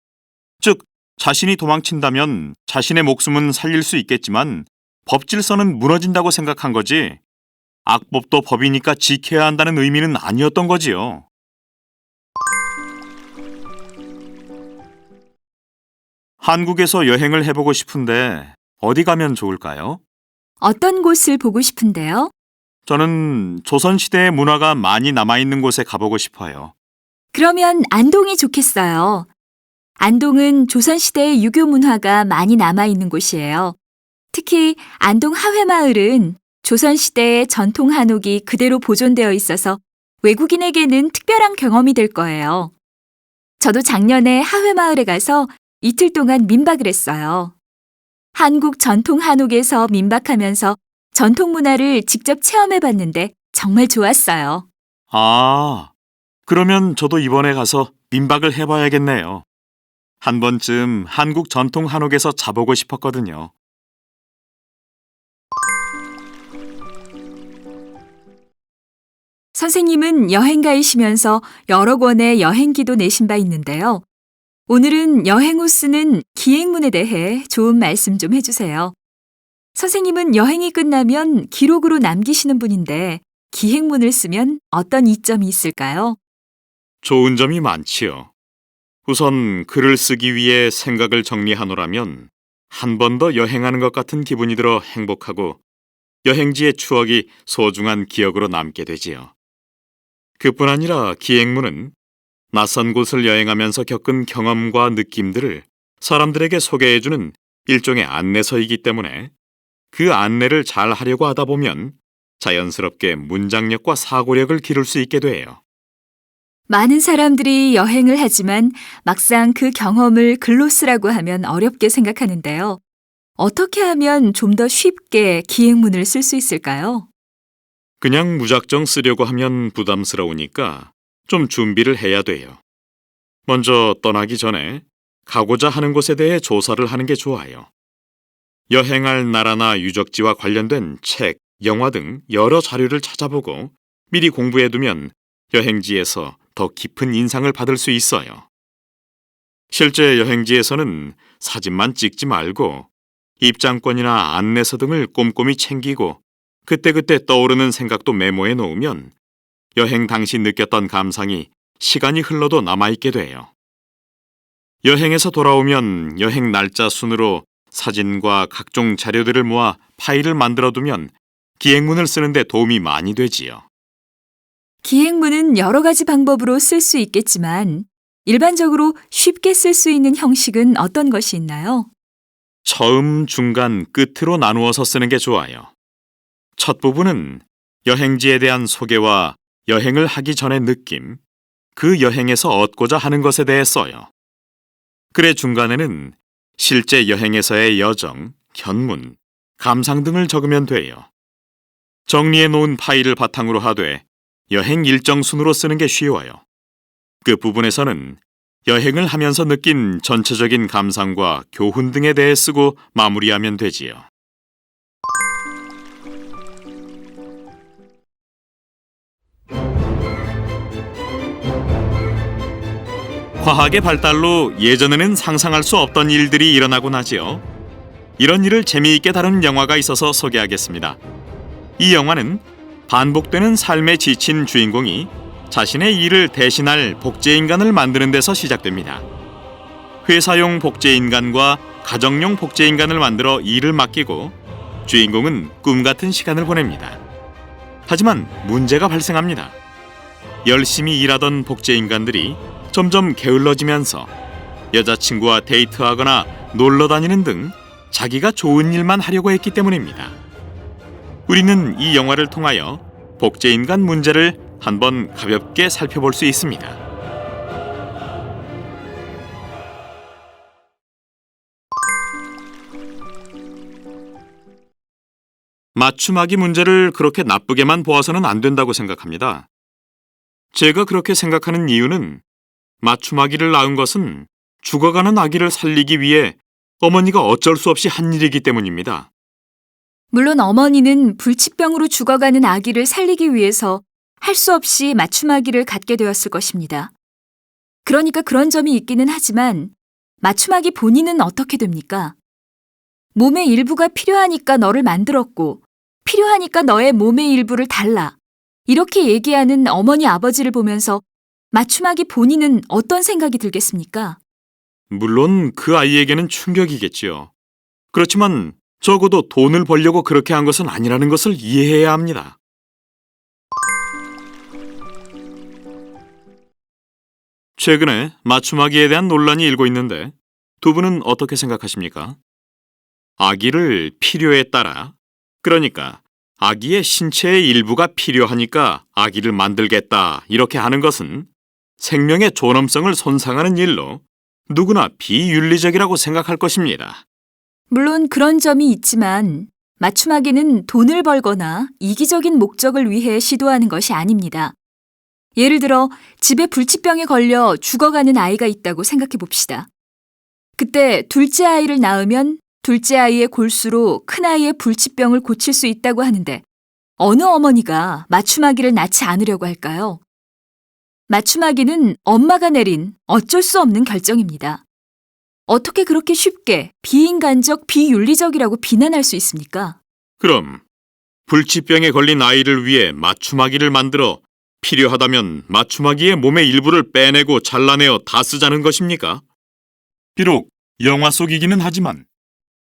즉, 자신이 도망친다면 자신의 목숨은 살릴 수 있겠지만 법질서는 무너진다고 생각한 거지 악법도 법이니까 지켜야 한다는 의미는 아니었던 거지요. 한국에서 여행을 해보고 싶은데 어디 가면 좋을까요? 어떤 곳을 보고 싶은데요? 저는 조선시대의 문화가 많이 남아있는 곳에 가보고 싶어요. 그러면 안동이 좋겠어요. 안동은 조선시대의 유교 문화가 많이 남아있는 곳이에요. 특히 안동 하회마을은 조선시대의 전통 한옥이 그대로 보존되어 있어서 외국인에게는 특별한 경험이 될 거예요. 저도 작년에 하회마을에 가서 이틀 동안 민박을 했어요. 한국 전통 한옥에서 민박하면서 전통 문화를 직접 체험해 봤는데 정말 좋았어요. 아, 그러면 저도 이번에 가서 민박을 해봐야겠네요. 한 번쯤 한국 전통 한옥에서 자보고 싶었거든요. 선생님은 여행가이시면서 여러 권의 여행기도 내신 바 있는데요. 오늘은 여행 후 쓰는 기행문에 대해 좋은 말씀 좀 해주세요. 선생님은 여행이 끝나면 기록으로 남기시는 분인데 기행문을 쓰면 어떤 이점이 있을까요? 좋은 점이 많지요. 우선 글을 쓰기 위해 생각을 정리하노라면 한 번 더 여행하는 것 같은 기분이 들어 행복하고 여행지의 추억이 소중한 기억으로 남게 되지요. 그뿐 아니라 기행문은 낯선 곳을 여행하면서 겪은 경험과 느낌들을 사람들에게 소개해주는 일종의 안내서이기 때문에 그 안내를 잘 하려고 하다 보면 자연스럽게 문장력과 사고력을 기를 수 있게 돼요. 많은 사람들이 여행을 하지만 막상 그 경험을 글로 쓰라고 하면 어렵게 생각하는데요. 어떻게 하면 좀 더 쉽게 기행문을 쓸 수 있을까요? 그냥 무작정 쓰려고 하면 부담스러우니까 좀 준비를 해야 돼요. 먼저 떠나기 전에 가고자 하는 곳에 대해 조사를 하는 게 좋아요. 여행할 나라나 유적지와 관련된 책, 영화 등 여러 자료를 찾아보고 미리 공부해두면 여행지에서 더 깊은 인상을 받을 수 있어요. 실제 여행지에서는 사진만 찍지 말고 입장권이나 안내서 등을 꼼꼼히 챙기고 그때그때 떠오르는 생각도 메모해 놓으면 여행 당시 느꼈던 감상이 시간이 흘러도 남아있게 돼요. 여행에서 돌아오면 여행 날짜 순으로 사진과 각종 자료들을 모아 파일을 만들어두면 기행문을 쓰는데 도움이 많이 되지요. 기행문은 여러 가지 방법으로 쓸 수 있겠지만 일반적으로 쉽게 쓸 수 있는 형식은 어떤 것이 있나요? 처음, 중간, 끝으로 나누어서 쓰는 게 좋아요. 첫 부분은 여행지에 대한 소개와 여행을 하기 전의 느낌, 그 여행에서 얻고자 하는 것에 대해 써요. 글의 중간에는 실제 여행에서의 여정, 견문, 감상 등을 적으면 돼요. 정리해 놓은 파일을 바탕으로 하되 여행 일정 순으로 쓰는 게 쉬워요. 끝부분에서는 여행을 하면서 느낀 전체적인 감상과 교훈 등에 대해 쓰고 마무리하면 되지요. 과학의 발달로 예전에는 상상할 수 없던 일들이 일어나곤 하지요. 이런 일을 재미있게 다룬 영화가 있어서 소개하겠습니다. 이 영화는 반복되는 삶에 지친 주인공이 자신의 일을 대신할 복제인간을 만드는 데서 시작됩니다. 회사용 복제인간과 가정용 복제인간을 만들어 일을 맡기고 주인공은 꿈 같은 시간을 보냅니다. 하지만 문제가 발생합니다. 열심히 일하던 복제인간들이 점점 게을러지면서 여자친구와 데이트하거나 놀러 다니는 등 자기가 좋은 일만 하려고 했기 때문입니다. 우리는 이 영화를 통하여 복제인간 문제를 한번 가볍게 살펴볼 수 있습니다. 맞춤하기 문제를 그렇게 나쁘게만 보아서는 안 된다고 생각합니다. 제가 그렇게 생각하는 이유는 맞춤아기를 낳은 것은 죽어가는 아기를 살리기 위해 어머니가 어쩔 수 없이 한 일이기 때문입니다. 물론 어머니는 불치병으로 죽어가는 아기를 살리기 위해서 할 수 없이 맞춤아기를 갖게 되었을 것입니다. 그러니까 그런 점이 있기는 하지만 맞춤아기 본인은 어떻게 됩니까? 몸의 일부가 필요하니까 너를 만들었고 필요하니까 너의 몸의 일부를 달라. 이렇게 얘기하는 어머니 아버지를 보면서 맞춤아기 본인은 어떤 생각이 들겠습니까? 물론 그 아이에게는 충격이겠지요. 그렇지만 적어도 돈을 벌려고 그렇게 한 것은 아니라는 것을 이해해야 합니다. 최근에 맞춤아기에 대한 논란이 일고 있는데 두 분은 어떻게 생각하십니까? 아기를 필요에 따라, 그러니까 아기의 신체의 일부가 필요하니까 아기를 만들겠다 이렇게 하는 것은 생명의 존엄성을 손상하는 일로 누구나 비윤리적이라고 생각할 것입니다. 물론 그런 점이 있지만 맞춤아기는 돈을 벌거나 이기적인 목적을 위해 시도하는 것이 아닙니다. 예를 들어 집에 불치병에 걸려 죽어가는 아이가 있다고 생각해 봅시다. 그때 둘째 아이를 낳으면 둘째 아이의 골수로 큰 아이의 불치병을 고칠 수 있다고 하는데 어느 어머니가 맞춤아기를 낳지 않으려고 할까요? 맞춤아기는 엄마가 내린 어쩔 수 없는 결정입니다. 어떻게 그렇게 쉽게 비인간적, 비윤리적이라고 비난할 수 있습니까? 그럼 불치병에 걸린 아이를 위해 맞춤아기를 만들어 필요하다면 맞춤아기의 몸의 일부를 빼내고 잘라내어 다 쓰자는 것입니까? 비록 영화 속이기는 하지만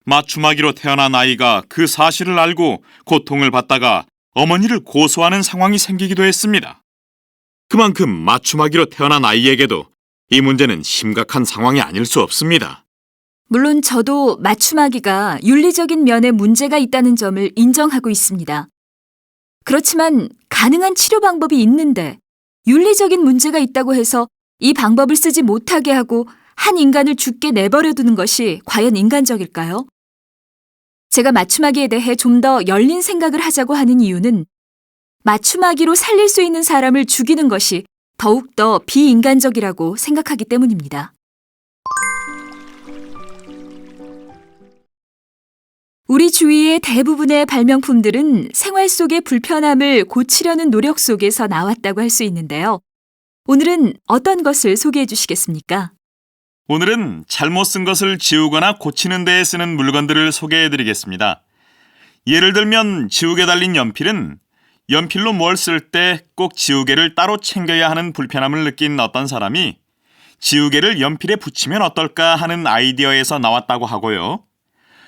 맞춤아기로 태어난 아이가 그 사실을 알고 고통을 받다가 어머니를 고소하는 상황이 생기기도 했습니다. 그만큼 맞춤아기로 태어난 아이에게도 이 문제는 심각한 상황이 아닐 수 없습니다. 물론 저도 맞춤아기가 윤리적인 면에 문제가 있다는 점을 인정하고 있습니다. 그렇지만 가능한 치료 방법이 있는데 윤리적인 문제가 있다고 해서 이 방법을 쓰지 못하게 하고 한 인간을 죽게 내버려 두는 것이 과연 인간적일까요? 제가 맞춤아기에 대해 좀 더 열린 생각을 하자고 하는 이유는 맞춤아기로 살릴 수 있는 사람을 죽이는 것이 더욱더 비인간적이라고 생각하기 때문입니다. 우리 주위의 대부분의 발명품들은 생활 속의 불편함을 고치려는 노력 속에서 나왔다고 할 수 있는데요. 오늘은 어떤 것을 소개해 주시겠습니까? 오늘은 잘못 쓴 것을 지우거나 고치는 데에 쓰는 물건들을 소개해 드리겠습니다. 예를 들면 지우개 달린 연필은 연필로 뭘 쓸 때 꼭 지우개를 따로 챙겨야 하는 불편함을 느낀 어떤 사람이 지우개를 연필에 붙이면 어떨까 하는 아이디어에서 나왔다고 하고요.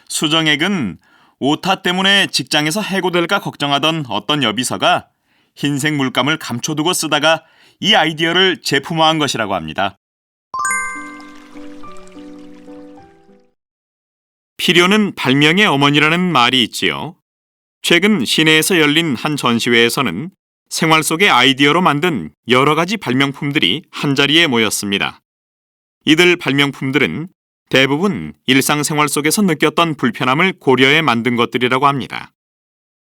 수정액은 오타 때문에 직장에서 해고될까 걱정하던 어떤 여비서가 흰색 물감을 감춰두고 쓰다가 이 아이디어를 제품화한 것이라고 합니다. 필요는 발명의 어머니라는 말이 있지요. 최근 시내에서 열린 한 전시회에서는 생활 속의 아이디어로 만든 여러 가지 발명품들이 한자리에 모였습니다. 이들 발명품들은 대부분 일상생활 속에서 느꼈던 불편함을 고려해 만든 것들이라고 합니다.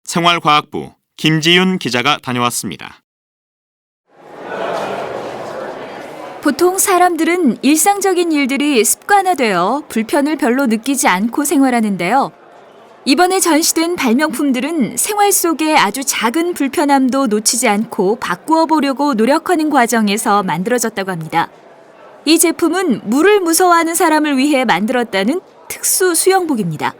생활과학부 김지윤 기자가 다녀왔습니다. 보통 사람들은 일상적인 일들이 습관화되어 불편을 별로 느끼지 않고 생활하는데요. 이번에 전시된 발명품들은 생활 속의 아주 작은 불편함도 놓치지 않고 바꾸어 보려고 노력하는 과정에서 만들어졌다고 합니다. 이 제품은 물을 무서워하는 사람을 위해 만들었다는 특수 수영복입니다.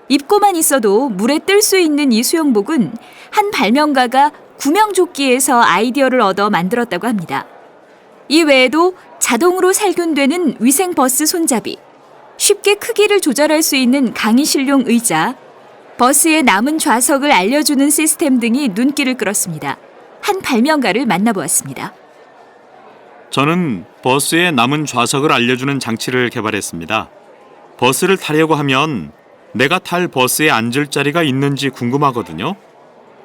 입고만 있어도 물에 뜰 수 있는 이 수영복은 한 발명가가 구명조끼에서 아이디어를 얻어 만들었다고 합니다. 이 외에도 자동으로 살균되는 위생버스 손잡이, 쉽게 크기를 조절할 수 있는 강의실용 의자, 버스의 남은 좌석을 알려주는 시스템 등이 눈길을 끌었습니다. 한 발명가를 만나보았습니다. 저는 버스의 남은 좌석을 알려주는 장치를 개발했습니다. 버스를 타려고 하면 내가 탈 버스에 앉을 자리가 있는지 궁금하거든요.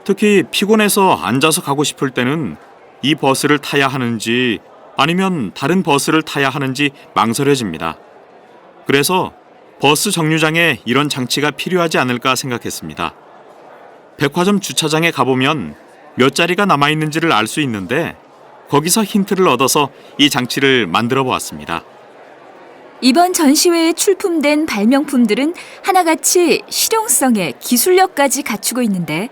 특히 피곤해서 앉아서 가고 싶을 때는 이 버스를 타야 하는지 아니면 다른 버스를 타야 하는지 망설여집니다. 그래서 버스 정류장에 이런 장치가 필요하지 않을까 생각했습니다. 백화점 주차장에 가보면 몇 자리가 남아있는지를 알 수 있는데 거기서 힌트를 얻어서 이 장치를 만들어 보았습니다. 이번 전시회에 출품된 발명품들은 하나같이 실용성에 기술력까지 갖추고 있는데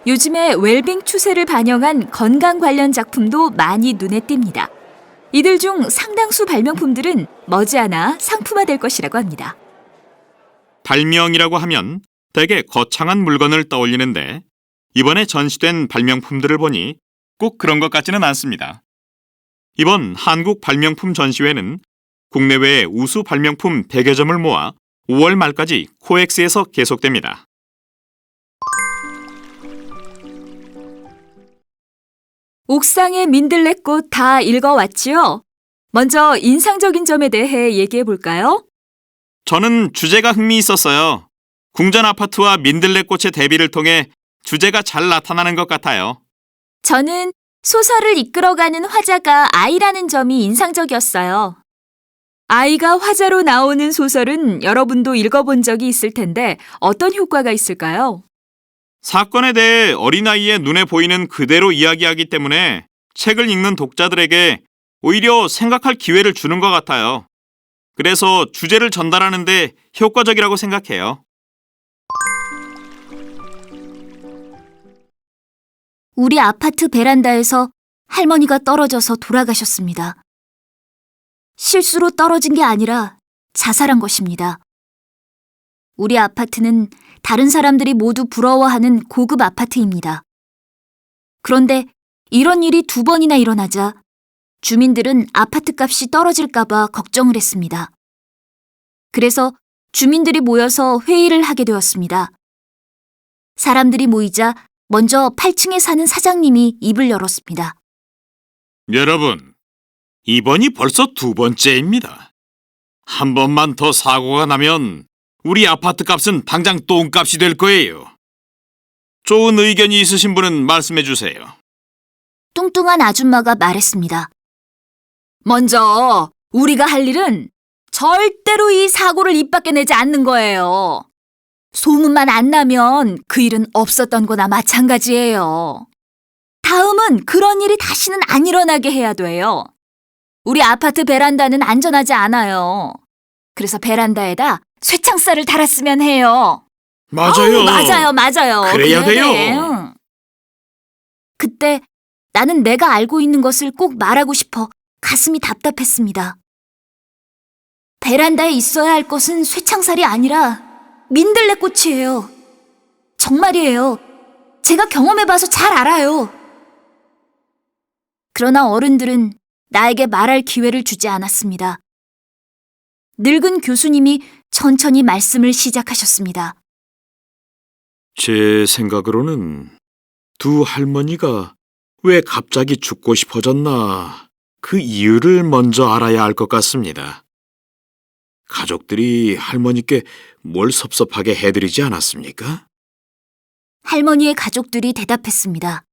요즘에 웰빙 추세를 반영한 건강 관련 작품도 많이 눈에 띕니다. 이들 중 상당수 발명품들은 머지않아 상품화될 것이라고 합니다. 발명이라고 하면 되게 거창한 물건을 떠올리는데 이번에 전시된 발명품들을 보니 꼭 그런 것 같지는 않습니다. 이번 한국 발명품 전시회는 국내외 우수 발명품 100여 점을 모아 5월 말까지 코엑스에서 계속됩니다. 옥상의 민들레꽃 다 읽어왔지요? 먼저 인상적인 점에 대해 얘기해 볼까요? 저는 주제가 흥미있었어요. 궁전 아파트와 민들레꽃의 대비를 통해 주제가 잘 나타나는 것 같아요. 저는 소설을 이끌어가는 화자가 아이라는 점이 인상적이었어요. 아이가 화자로 나오는 소설은 여러분도 읽어본 적이 있을 텐데 어떤 효과가 있을까요? 사건에 대해 어린아이의 눈에 보이는 그대로 이야기하기 때문에 책을 읽는 독자들에게 오히려 생각할 기회를 주는 것 같아요. 그래서 주제를 전달하는데 효과적이라고 생각해요. 우리 아파트 베란다에서 할머니가 떨어져서 돌아가셨습니다. 실수로 떨어진 게 아니라 자살한 것입니다. 우리 아파트는 다른 사람들이 모두 부러워하는 고급 아파트입니다. 그런데 이런 일이 2번이나 일어나자 주민들은 아파트 값이 떨어질까봐 걱정을 했습니다. 그래서 주민들이 모여서 회의를 하게 되었습니다. 사람들이 모이자 먼저 8층에 사는 사장님이 입을 열었습니다. 여러분, 이번이 벌써 2번째입니다. 한 번만 더 사고가 나면 우리 아파트 값은 당장 똥값이 될 거예요. 좋은 의견이 있으신 분은 말씀해 주세요. 뚱뚱한 아줌마가 말했습니다. 먼저 우리가 할 일은 절대로 이 사고를 입 밖에 내지 않는 거예요. 소문만 안 나면 그 일은 없었던 거나 마찬가지예요. 다음은 그런 일이 다시는 안 일어나게 해야 돼요. 우리 아파트 베란다는 안전하지 않아요. 그래서 베란다에다 쇠창살을 달았으면 해요. 맞아요. 맞아요. 그래야 돼요. 응. 그때 나는 내가 알고 있는 것을 꼭 말하고 싶어 가슴이 답답했습니다. 베란다에 있어야 할 것은 쇠창살이 아니라 민들레꽃이에요. 정말이에요. 제가 경험해봐서 잘 알아요. 그러나 어른들은 나에게 말할 기회를 주지 않았습니다. 늙은 교수님이 천천히 말씀을 시작하셨습니다. 제 생각으로는 두 할머니가 왜 갑자기 죽고 싶어졌나 그 이유를 먼저 알아야 할 것 같습니다. 가족들이 할머니께 뭘 섭섭하게 해드리지 않았습니까? 할머니의 가족들이 대답했습니다.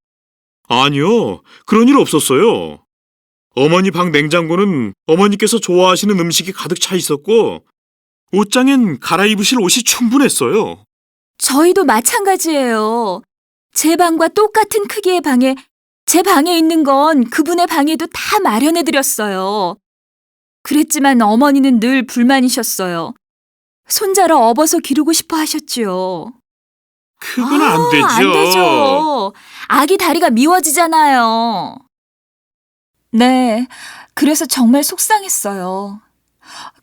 아니요, 그런 일 없었어요. 어머니 방 냉장고는 어머니께서 좋아하시는 음식이 가득 차 있었고 옷장엔 갈아입으실 옷이 충분했어요. 저희도 마찬가지예요. 제 방과 똑같은 크기의 방에 제 방에 있는 건 그분의 방에도 다 마련해드렸어요. 그랬지만 어머니는 늘 불만이셨어요. 손자를 업어서 기르고 싶어 하셨지요. 그건 안 되죠. 안 되죠. 아기 다리가 미워지잖아요. 네, 그래서 정말 속상했어요.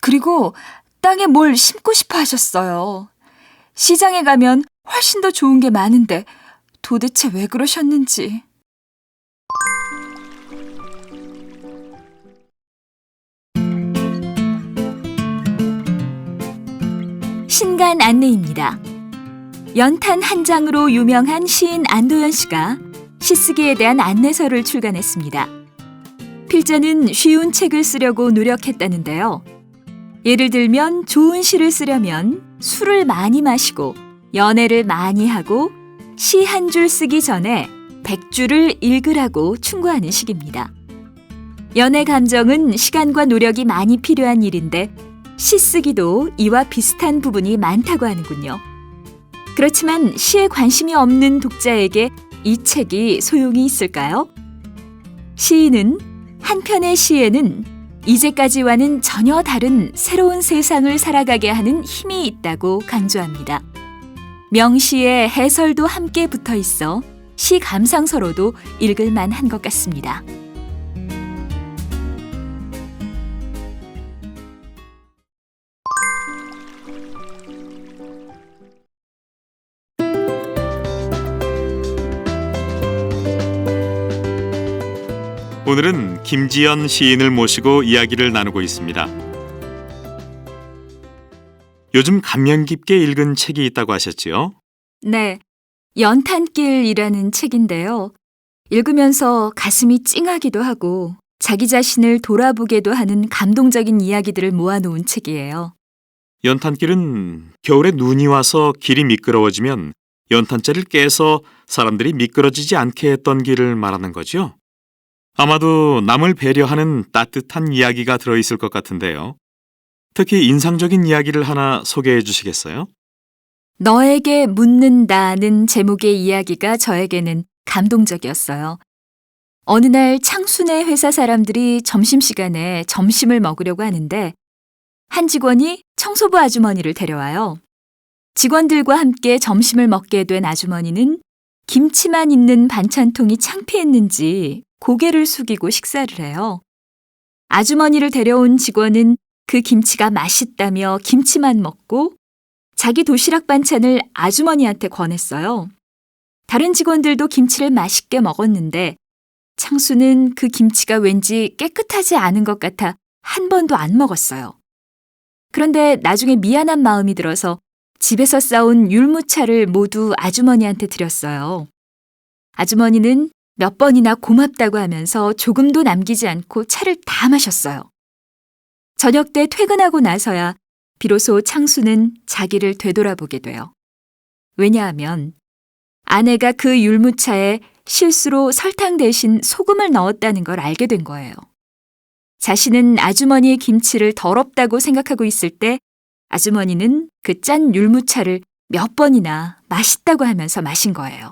그리고 땅에 뭘 심고 싶어 하셨어요. 시장에 가면 훨씬 더 좋은 게 많은데 도대체 왜 그러셨는지. 신간 안내입니다. 연탄 한 장으로 유명한 시인 안도연 씨가 시쓰기에 대한 안내서를 출간했습니다. 필자는 쉬운 책을 쓰려고 노력했다는데요. 예를 들면 좋은 시를 쓰려면 술을 많이 마시고 연애를 많이 하고 시 한 줄 쓰기 전에 100줄을 읽으라고 충고하는 식입니다. 연애 감정은 시간과 노력이 많이 필요한 일인데 시 쓰기도 이와 비슷한 부분이 많다고 하는군요. 그렇지만 시에 관심이 없는 독자에게 이 책이 소용이 있을까요? 시인은 한 편의 시에는 이제까지와는 전혀 다른 새로운 세상을 살아가게 하는 힘이 있다고 강조합니다. 명시에 해설도 함께 붙어 있어 시 감상서로도 읽을 만한 것 같습니다. 오늘은 김지연 시인을 모시고 이야기를 나누고 있습니다. 요즘 감명 깊게 읽은 책이 있다고 하셨지요? 네, 연탄길이라는 책인데요. 읽으면서 가슴이 찡하기도 하고 자기 자신을 돌아보게도 하는 감동적인 이야기들을 모아놓은 책이에요. 연탄길은 겨울에 눈이 와서 길이 미끄러워지면 연탄재를 깨서 사람들이 미끄러지지 않게 했던 길을 말하는 거죠. 아마도 남을 배려하는 따뜻한 이야기가 들어있을 것 같은데요. 특히 인상적인 이야기를 하나 소개해 주시겠어요? 너에게 묻는다는 제목의 이야기가 저에게는 감동적이었어요. 어느 날 창순의 회사 사람들이 점심시간에 점심을 먹으려고 하는데 한 직원이 청소부 아주머니를 데려와요. 직원들과 함께 점심을 먹게 된 아주머니는 김치만 있는 반찬통이 창피했는지 고개를 숙이고 식사를 해요. 아주머니를 데려온 직원은 그 김치가 맛있다며 김치만 먹고 자기 도시락 반찬을 아주머니한테 권했어요. 다른 직원들도 김치를 맛있게 먹었는데 창수는 그 김치가 왠지 깨끗하지 않은 것 같아 한 번도 안 먹었어요. 그런데 나중에 미안한 마음이 들어서 집에서 싸온 율무차를 모두 아주머니한테 드렸어요. 아주머니는 몇 번이나 고맙다고 하면서 조금도 남기지 않고 차를 다 마셨어요. 저녁 때 퇴근하고 나서야 비로소 창수는 자기를 되돌아보게 돼요. 왜냐하면 아내가 그 율무차에 실수로 설탕 대신 소금을 넣었다는 걸 알게 된 거예요. 자신은 아주머니의 김치를 더럽다고 생각하고 있을 때 아주머니는 그 짠 율무차를 몇 번이나 맛있다고 하면서 마신 거예요.